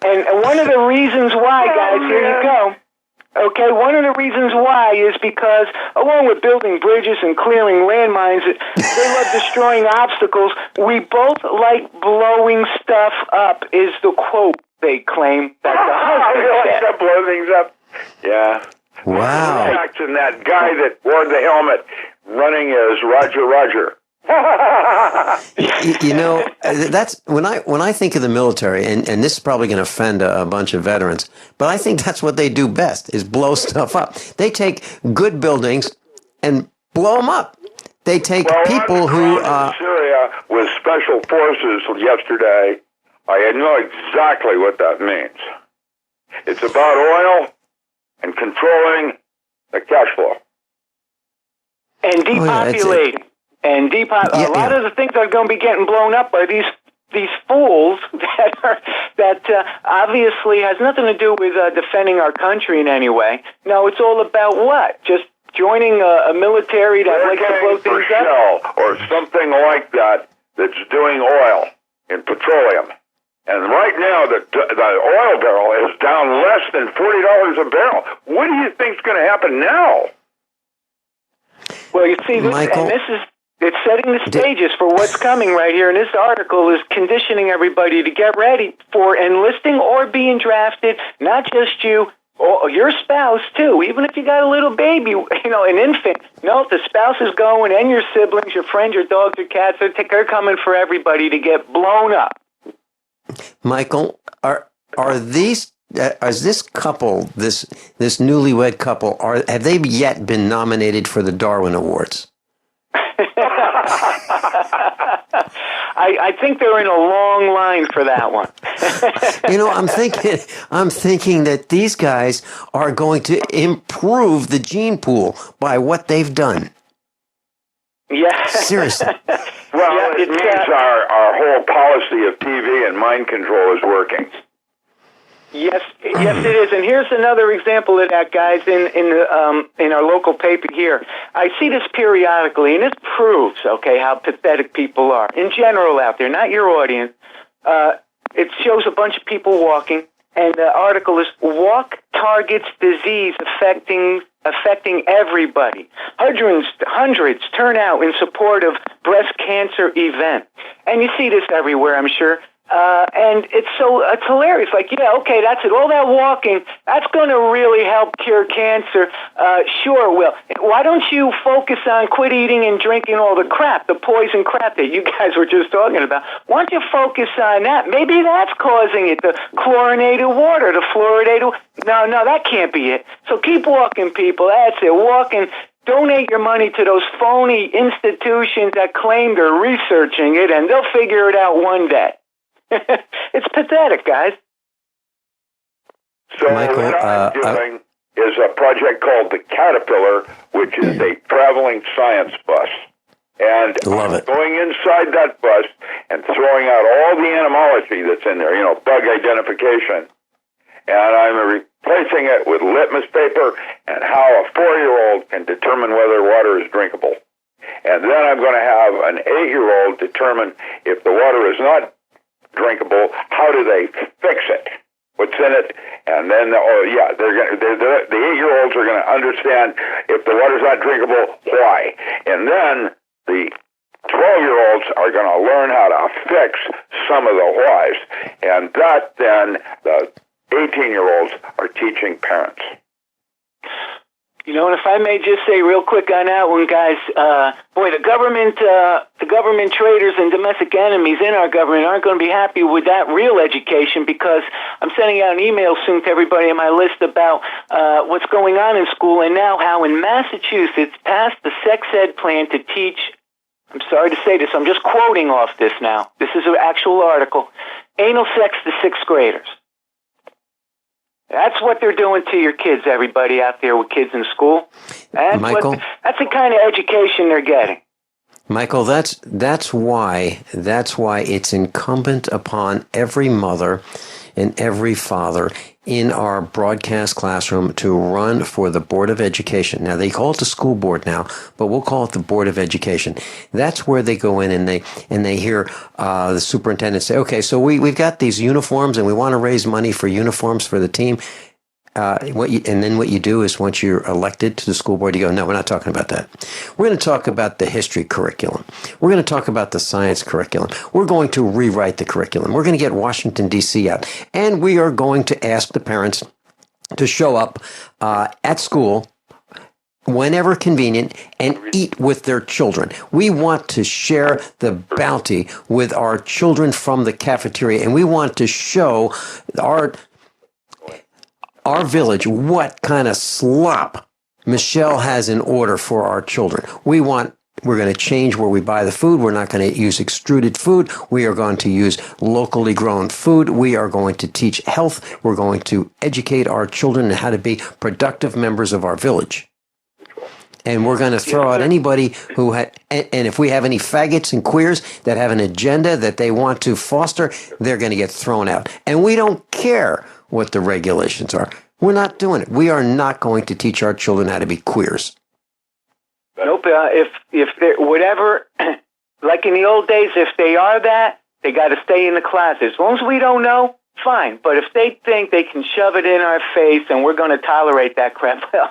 and one of the reasons why, guys, here you go. Okay, one of the reasons why is because, along with building bridges and clearing landmines, they love destroying obstacles. We both like blowing stuff up, is the quote they claim that the husband said. To blow things up. Yeah. Wow. And that guy that wore the helmet running as Roger. You know, that's when I think of the military, and this is probably going to offend a bunch of veterans, but I think that's what they do best is blow stuff up. They take good buildings and blow them up. They take people who in Syria with special forces yesterday. I know exactly what that means. It's about oil and controlling the cash flow and depopulating. A lot of the things that are going to be getting blown up are these fools that obviously has nothing to do with defending our country in any way. No, it's all about what? Just joining a military that likes to blow things up? Shell or something like that that's doing oil and petroleum. And right now, the oil barrel is down less than $40 a barrel. What do you think's going to happen now? Well, you see, it's setting the stages for what's coming right here. And this article is conditioning everybody to get ready for enlisting or being drafted, not just you, or your spouse, too. Even if you got a little baby, an infant. No, if the spouse is going and your siblings, your friends, your dogs, your cats, they're coming for everybody to get blown up. Michael, is this couple, this newlywed couple, have they yet been nominated for the Darwin Awards? I think they're in a long line for that one. I'm thinking that these guys are going to improve the gene pool by what they've done. Yeah. Seriously. Well, it means our whole policy of TV and mind control is working. Yes, it is. And here's another example of that, guys, in our local paper here. I see this periodically, and this proves, how pathetic people are in general out there, not your audience. It shows a bunch of people walking, and the article is Walk Targets Disease Affecting Everybody. Hundreds turn out in support of breast cancer event. And you see this everywhere, I'm sure. And it's hilarious. Like, that's it. All that walking, that's going to really help cure cancer. Sure it will. Why don't you focus on quit eating and drinking all the crap, the poison crap that you guys were just talking about? Why don't you focus on that? Maybe that's causing it, the chlorinated water, the fluoridated. No, that can't be it. So keep walking, people. That's it. Walking. Donate your money to those phony institutions that claim they're researching it, and they'll figure it out one day. It's pathetic, guys. So what I'm doing is a project called the Caterpillar, which is a traveling science bus. And I'm going inside that bus and throwing out all the entomology that's in there, bug identification. And I'm replacing it with litmus paper and how a 4-year-old can determine whether water is drinkable. And then I'm going to have an 8-year-old determine if the water is not drinkable, how do they fix it? What's in it? And then, the 8-year-olds are going to understand if the water's not drinkable, why? And then the 12-year-olds are going to learn how to fix some of the whys. And then the 18-year-olds are teaching parents. And if I may just say real quick on that one, guys, the government traitors and domestic enemies in our government aren't going to be happy with that real education, because I'm sending out an email soon to everybody on my list about what's going on in school, and now how in Massachusetts passed the sex ed plan to teach, I'm sorry to say this, I'm just quoting off this now. This is an actual article. Anal sex to 6th graders. That's what they're doing to your kids, everybody out there with kids in school. That's the kind of education they're getting. Michael, that's why it's incumbent upon every mother and every father in our broadcast classroom to run for the Board of Education. Now, they call it the school board now, but we'll call it the Board of Education. That's where they go in and they hear the superintendent say, okay, so we've got these uniforms and we want to raise money for uniforms for the team. then what you do is once you're elected to the school board, you go, no, we're not talking about that. We're going to talk about the history curriculum. We're going to talk about the science curriculum. We're going to rewrite the curriculum. We're going to get Washington, D.C. out. And we are going to ask the parents to show up at school whenever convenient and eat with their children. We want to share the bounty with our children from the cafeteria, and we want to show our village what kind of slop Michelle has in order for our children. We're going to change where we buy the food. We're not going to use extruded food. We are going to use locally grown food. We are going to teach health. We're going to educate our children on how to be productive members of our village. And we're going to throw out anybody who and if we have any faggots and queers that have an agenda that they want to foster, they're going to get thrown out. And we don't care what the regulations are. We're not doing it. We are not going to teach our children how to be queers. Nope. If they're whatever, like in the old days, if they are that, they got to stay in the closet. As long as we don't know, fine. But if they think they can shove it in our face and we're going to tolerate that crap, well,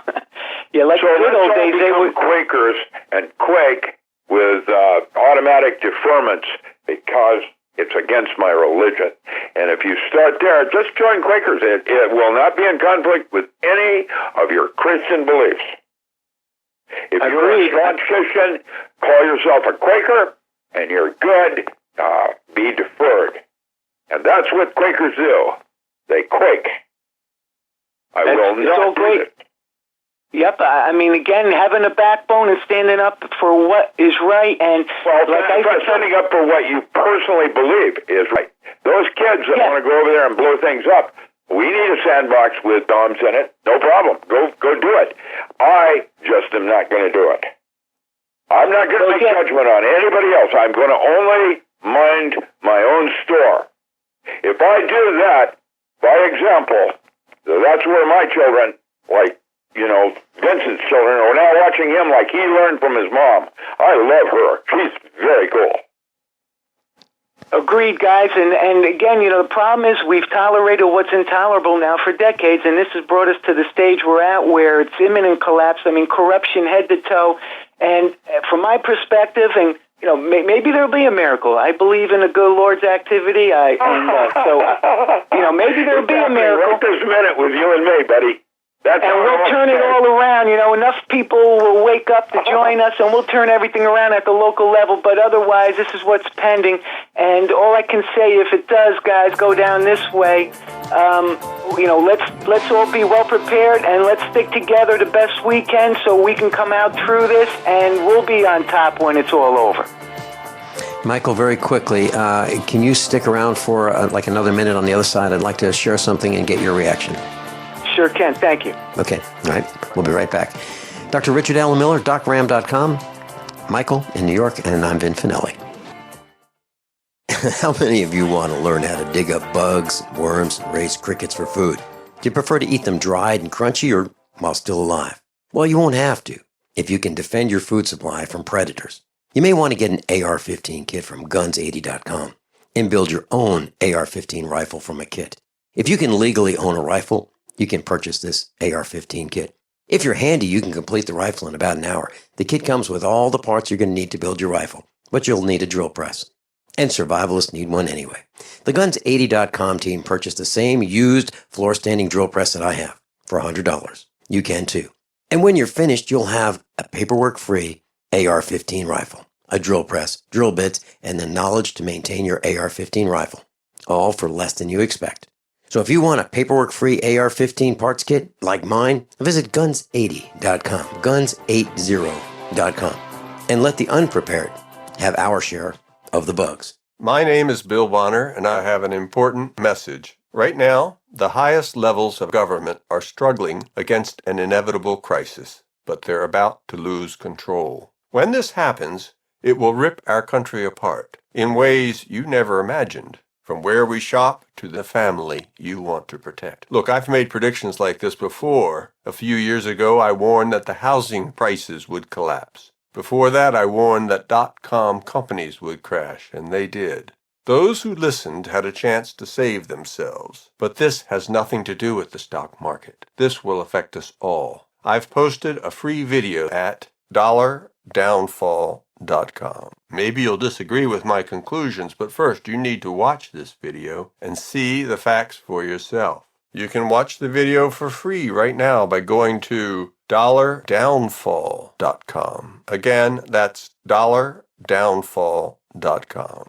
yeah, like so the good old days, they would Quakers and quake with automatic deferments because it's against my religion. And if you start there, just join Quakers. It will not be in conflict with any of your Christian beliefs. If you're a strong Christian, call yourself a Quaker, and you're good. Be deferred. And that's what Quakers do. They quake. I will not do it. Yep, I mean, again, having a backbone and standing up for what is right, and standing up for what you personally believe is right. Those kids that want to go over there and blow things up, we need a sandbox with bombs in it. No problem. Go do it. I just am not going to do it. I'm not going to make judgment on anybody else. I'm going to only mind my own store. If I do that, by example, that's where my children, like, Vincent's children are now watching him like he learned from his mom. I love her. She's very cool. Agreed, guys. And again, the problem is we've tolerated what's intolerable now for decades, and this has brought us to the stage we're at where it's imminent collapse. I mean, corruption head to toe. And from my perspective, and maybe there'll be a miracle. I believe in the good Lord's activity. Maybe there'll be a miracle. Right this minute with you and me, buddy. And we'll turn it all around. Enough people will wake up to join us, and we'll turn everything around at the local level. But otherwise, this is what's pending. And all I can say, if it does, guys, go down this way, let's all be well prepared, and let's stick together the best we can so we can come out through this, and we'll be on top when it's all over. Michael, very quickly, can you stick around for another minute on the other side? I'd like to share something and get your reaction. Sure can. Thank you. Okay. All right. We'll be right back. Dr. Richard Allen Miller, DocRam.com. Michael in New York, and I'm Vin Finelli. How many of you want to learn how to dig up bugs, worms, and raise crickets for food? Do you prefer to eat them dried and crunchy or while still alive? Well, you won't have to if you can defend your food supply from predators. You may want to get an AR-15 kit from guns80.com and build your own AR-15 rifle from a kit. If you can legally own a rifle, you can purchase this AR-15 kit. If you're handy, you can complete the rifle in about an hour. The kit comes with all the parts you're going to need to build your rifle, but you'll need a drill press. And survivalists need one anyway. The Guns80.com team purchased the same used floor-standing drill press that I have for $100. You can too. And when you're finished, you'll have a paperwork-free AR-15 rifle, a drill press, drill bits, and the knowledge to maintain your AR-15 rifle, all for less than you expect. So if you want a paperwork-free AR-15 parts kit like mine, visit guns80.com, guns80.com, and let the unprepared have our share of the bugs. My name is Bill Bonner, and I have an important message. Right now, the highest levels of government are struggling against an inevitable crisis, but they're about to lose control. When this happens, it will rip our country apart in ways you never imagined. From where we shop to the family you want to protect. Look, I've made predictions like this before. A few years ago, I warned that the housing prices would collapse. Before that, I warned that .com companies would crash, and they did. Those who listened had a chance to save themselves, but this has nothing to do with the stock market. This will affect us all. I've posted a free video at $downfall.com. Maybe you'll disagree with my conclusions, but first you need to watch this video and see the facts for yourself. You can watch the video for free right now by going to $downfall.com. Again, that's $downfall.com.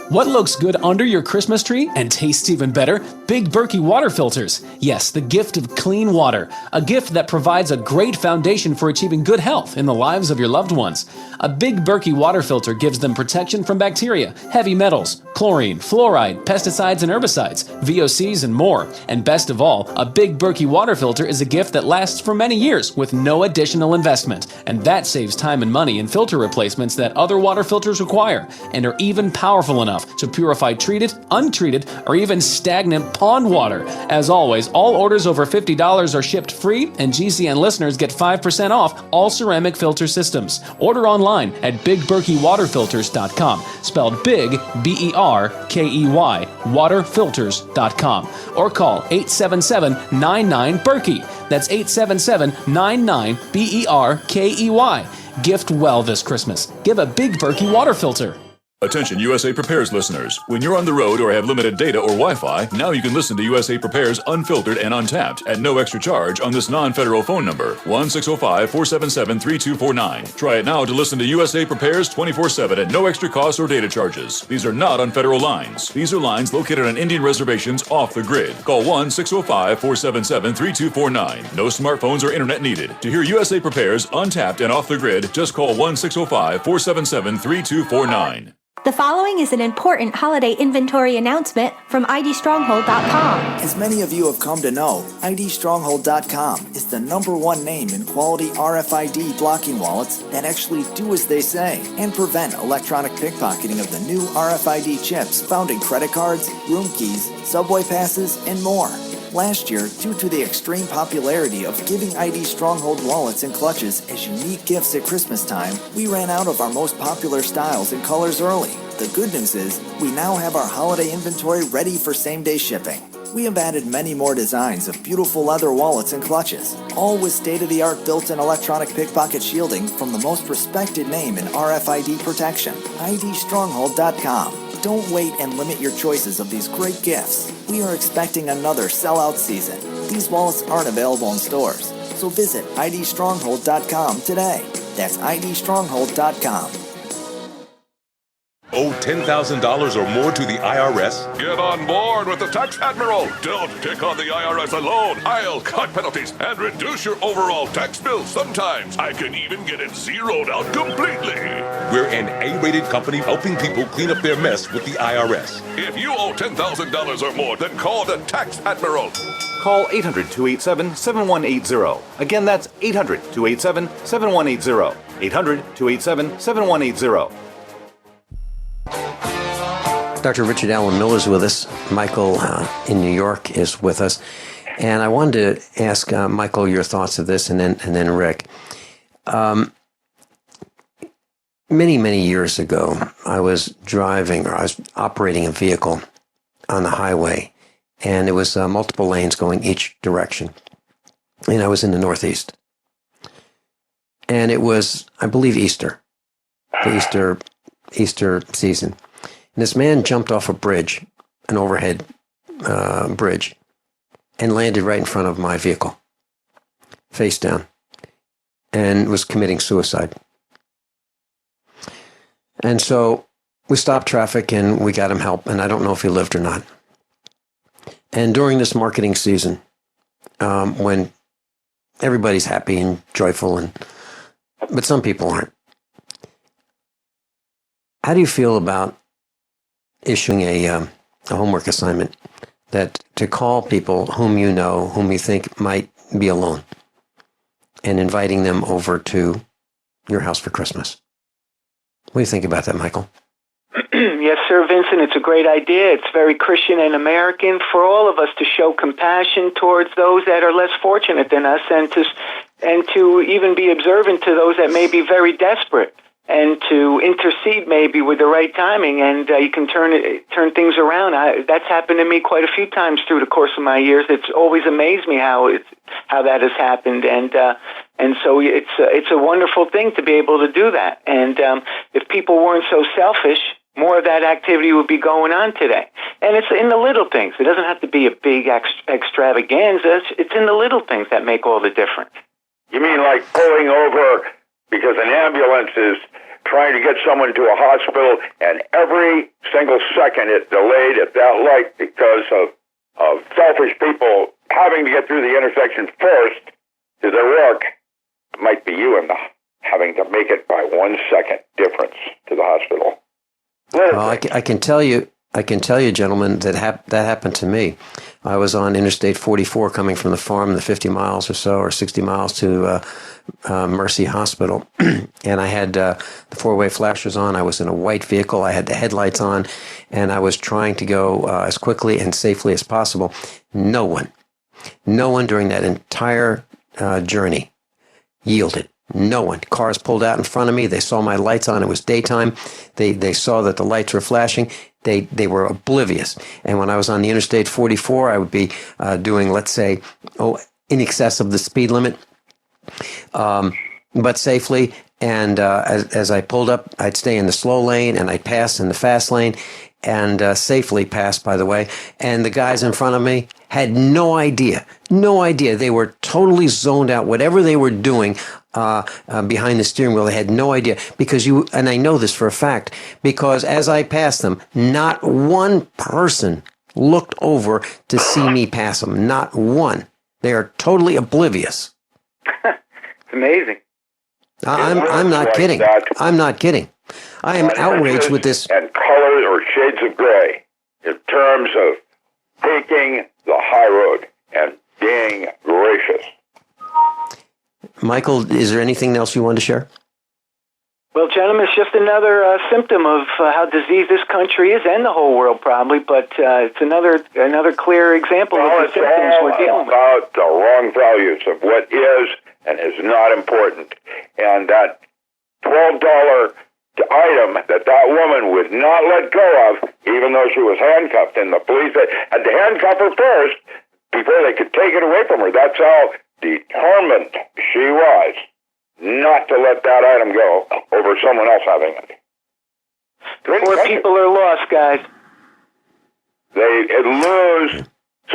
What looks good under your Christmas tree and tastes even better? Big Berkey water filters. Yes, the gift of clean water. A gift that provides a great foundation for achieving good health in the lives of your loved ones. A Big Berkey water filter gives them protection from bacteria, heavy metals, chlorine, fluoride, pesticides and herbicides, VOCs and more. And best of all, a Big Berkey water filter is a gift that lasts for many years with no additional investment. And that saves time and money in filter replacements that other water filters require and are even powerful enough to purify treated, untreated, or even stagnant pond water. As always, all orders over $50 are shipped free, and GCN listeners get 5% off all ceramic filter systems. Order online at BigBerkeyWaterFilters.com, spelled Big, B-E-R-K-E-Y, waterfilters.com, or call 877-99-BERKEY. That's 877-99-BERKEY. Gift well this Christmas. Give a Big Berkey water filter. Attention USA Prepares listeners. When you're on the road or have limited data or Wi-Fi, now you can listen to USA Prepares Unfiltered and Untapped at no extra charge on this non-federal phone number, 1-605-477-3249. Try it now to listen to USA Prepares 24/7 at no extra cost or data charges. These are not on federal lines. These are lines located on Indian reservations off the grid. Call 1-605-477-3249. No smartphones or internet needed. To hear USA Prepares Untapped and off the grid, just call 1-605-477-3249. The following is an important holiday inventory announcement from IDStronghold.com. As many of you have come to know, IDStronghold.com is the #1 name in quality RFID blocking wallets that actually do as they say and prevent electronic pickpocketing of the new RFID chips found in credit cards, room keys, subway passes, and more. Last year, due to the extreme popularity of giving ID Stronghold wallets and clutches as unique gifts at Christmas time, we ran out of our most popular styles and colors early. The good news is, we now have our holiday inventory ready for same-day shipping. We have added many more designs of beautiful leather wallets and clutches, all with state-of-the-art built-in electronic pickpocket shielding from the most respected name in RFID protection, IDStronghold.com. Don't wait and limit your choices of these great gifts. We are expecting another sellout season. These wallets aren't available in stores, so visit IDStronghold.com today. That's IDStronghold.com. Owe $10,000 or more to the IRS? Get on board with the Tax Admiral. Don't take on the IRS alone. I'll cut penalties and reduce your overall tax bill. Sometimes I can even get it zeroed out completely. We're an A-rated company helping people clean up their mess with the IRS. If you owe $10,000 or more, then call the Tax Admiral. Call 800-287-7180. Again, that's 800-287-7180. 800-287-7180. Dr. Richard Allen Miller is with us. Michael in New York is with us. And I wanted to ask Michael your thoughts of this, and then Rick. Many years ago, I was operating a vehicle on the highway, and it was multiple lanes going each direction. And I was in the Northeast. And it was, I believe, Easter, the Easter season. And this man jumped off a bridge, an overhead bridge, and landed right in front of my vehicle, face down, and was committing suicide. And so we stopped traffic and we got him help, and I don't know if he lived or not. And during this marketing season, when everybody's happy and joyful, but some people aren't, how do you feel about issuing a homework assignment that to call people whom you know, whom you think might be alone, and inviting them over to your house for Christmas? What do you think about that, Michael? Yes, sir, Vincent. It's a great idea. It's very Christian and American for all of us to show compassion towards those that are less fortunate than us, and to even be observant to those that may be very desperate. and to intercede maybe with the right timing, and you can turn things around. That's happened to me quite a few times through the course of my years. It's always amazed me how that has happened, and so it's a wonderful thing to be able to do that. And if people weren't so selfish, more of that activity would be going on today. And it's in the little things. It doesn't have to be a big extravaganza. It's in the little things that make all the difference. You mean like pulling over because an ambulance is trying to get someone to a hospital, and every single second it's delayed at that light because of selfish people having to get through the intersection first to their work? It might be you and having to make it by 1 second difference to the hospital. I can tell you, gentlemen, that happened to me. I was on Interstate 44 coming from the farm, the 50 miles or so, or 60 miles to Mercy Hospital. And I had the four-way flashers on. I was in a white vehicle. I had the headlights on, and I was trying to go as quickly and safely as possible. No one during that entire journey yielded. No one. Cars pulled out in front of me. They saw my lights on. It was daytime. They saw that the lights were flashing. They were oblivious. And when I was on the Interstate 44, I would be doing, let's say, in excess of the speed limit, but safely. And as I pulled up, I'd stay in the slow lane, and I'd pass in the fast lane, and safely pass, by the way. And the guys in front of me had no idea. They were totally zoned out. Whatever they were doing behind the steering wheel, they had no idea. And I know this for a fact, because as I passed them, not one person looked over to see me pass them. Not one. They are totally oblivious. It's amazing. I'm not kidding. I'm not kidding. I am outraged with this. And colors or shades of gray in terms of taking the high road and being gracious. Michael, is there anything else you want to share? Well, gentlemen, it's just another symptom of how diseased this country is, and the whole world probably, but it's another clear example of the symptoms we're dealing with. It's about the wrong values of what is and is not important. And that $12 item that woman would not let go of, even though she was handcuffed, and the police had to handcuff her first before they could take it away from her. That's how determined she was not to let that item go over someone else having it. Poor people are lost, guys. They lose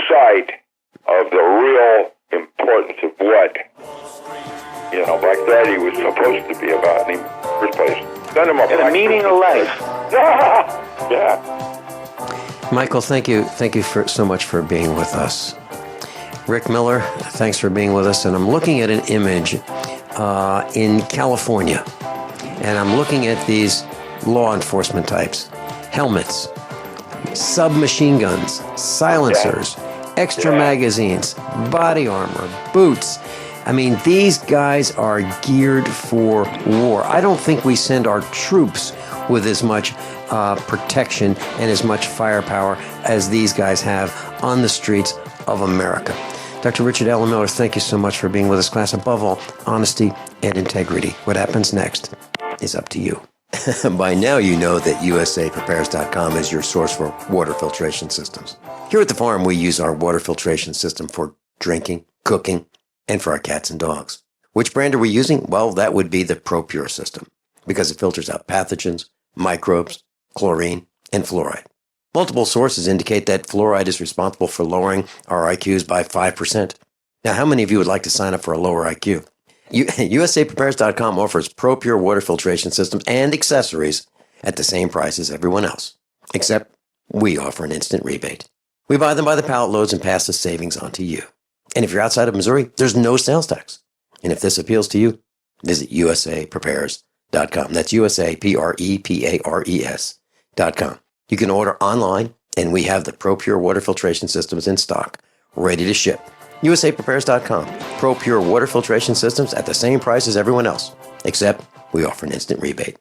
sight of the real importance of what, Black Daddy was supposed to be about in the first place. Send him the meaning of life. Yeah. Michael, thank you so much for being with us. Rick Miller, thanks for being with us. And I'm looking at an image in California, and I'm looking at these law enforcement types: helmets, submachine guns, silencers, extra magazines, body armor, boots. I mean, these guys are geared for war. I don't think we send our troops with as much protection and as much firepower as these guys have on the streets of America. Dr. Richard Allen Miller, thank you so much for being with us, class. Above all, honesty and integrity. What happens next is up to you. By now, you know that USAPrepares.com is your source for water filtration systems. Here at the farm, we use our water filtration system for drinking, cooking, and for our cats and dogs. Which brand are we using? Well, that would be the ProPure system, because it filters out pathogens, microbes, chlorine, and fluoride. Multiple sources indicate that fluoride is responsible for lowering our IQs by 5%. Now, how many of you would like to sign up for a lower IQ? USAPrepares.com offers ProPure water filtration systems and accessories at the same price as everyone else, except we offer an instant rebate. We buy them by the pallet loads and pass the savings on to you. And if you're outside of Missouri, there's no sales tax. And if this appeals to you, visit USAPrepares.com. That's USAPrepares.com. You can order online, and we have the ProPure water filtration systems in stock, ready to ship. USAPrepares.com. ProPure water filtration systems at the same price as everyone else, except we offer an instant rebate.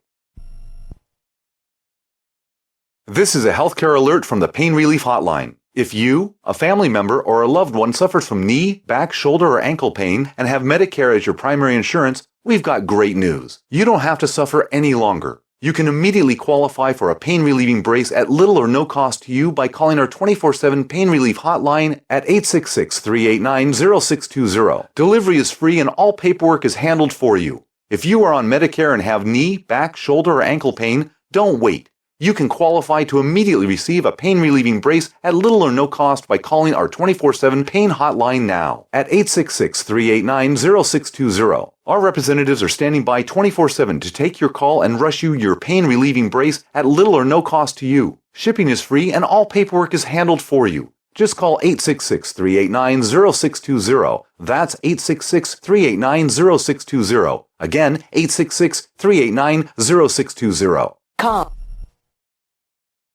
This is a healthcare alert from the Pain Relief Hotline. If you, a family member, or a loved one suffers from knee, back, shoulder, or ankle pain and have Medicare as your primary insurance, We've got great news. You don't have to suffer any longer. You can immediately qualify for a pain-relieving brace at little or no cost to you by calling our 24/7 pain relief hotline at 866-389-0620. Delivery is free and all paperwork is handled for you. If you are on Medicare and have knee, back, shoulder, or ankle pain, don't wait. You can qualify to immediately receive a pain-relieving brace at little or no cost by calling our 24/7 pain hotline now at 866-389-0620. Our representatives are standing by 24/7 to take your call and rush you your pain-relieving brace at little or no cost to you. Shipping is free and all paperwork is handled for you. Just call 866-389-0620. That's 866-389-0620. Again, 866-389-0620. Call.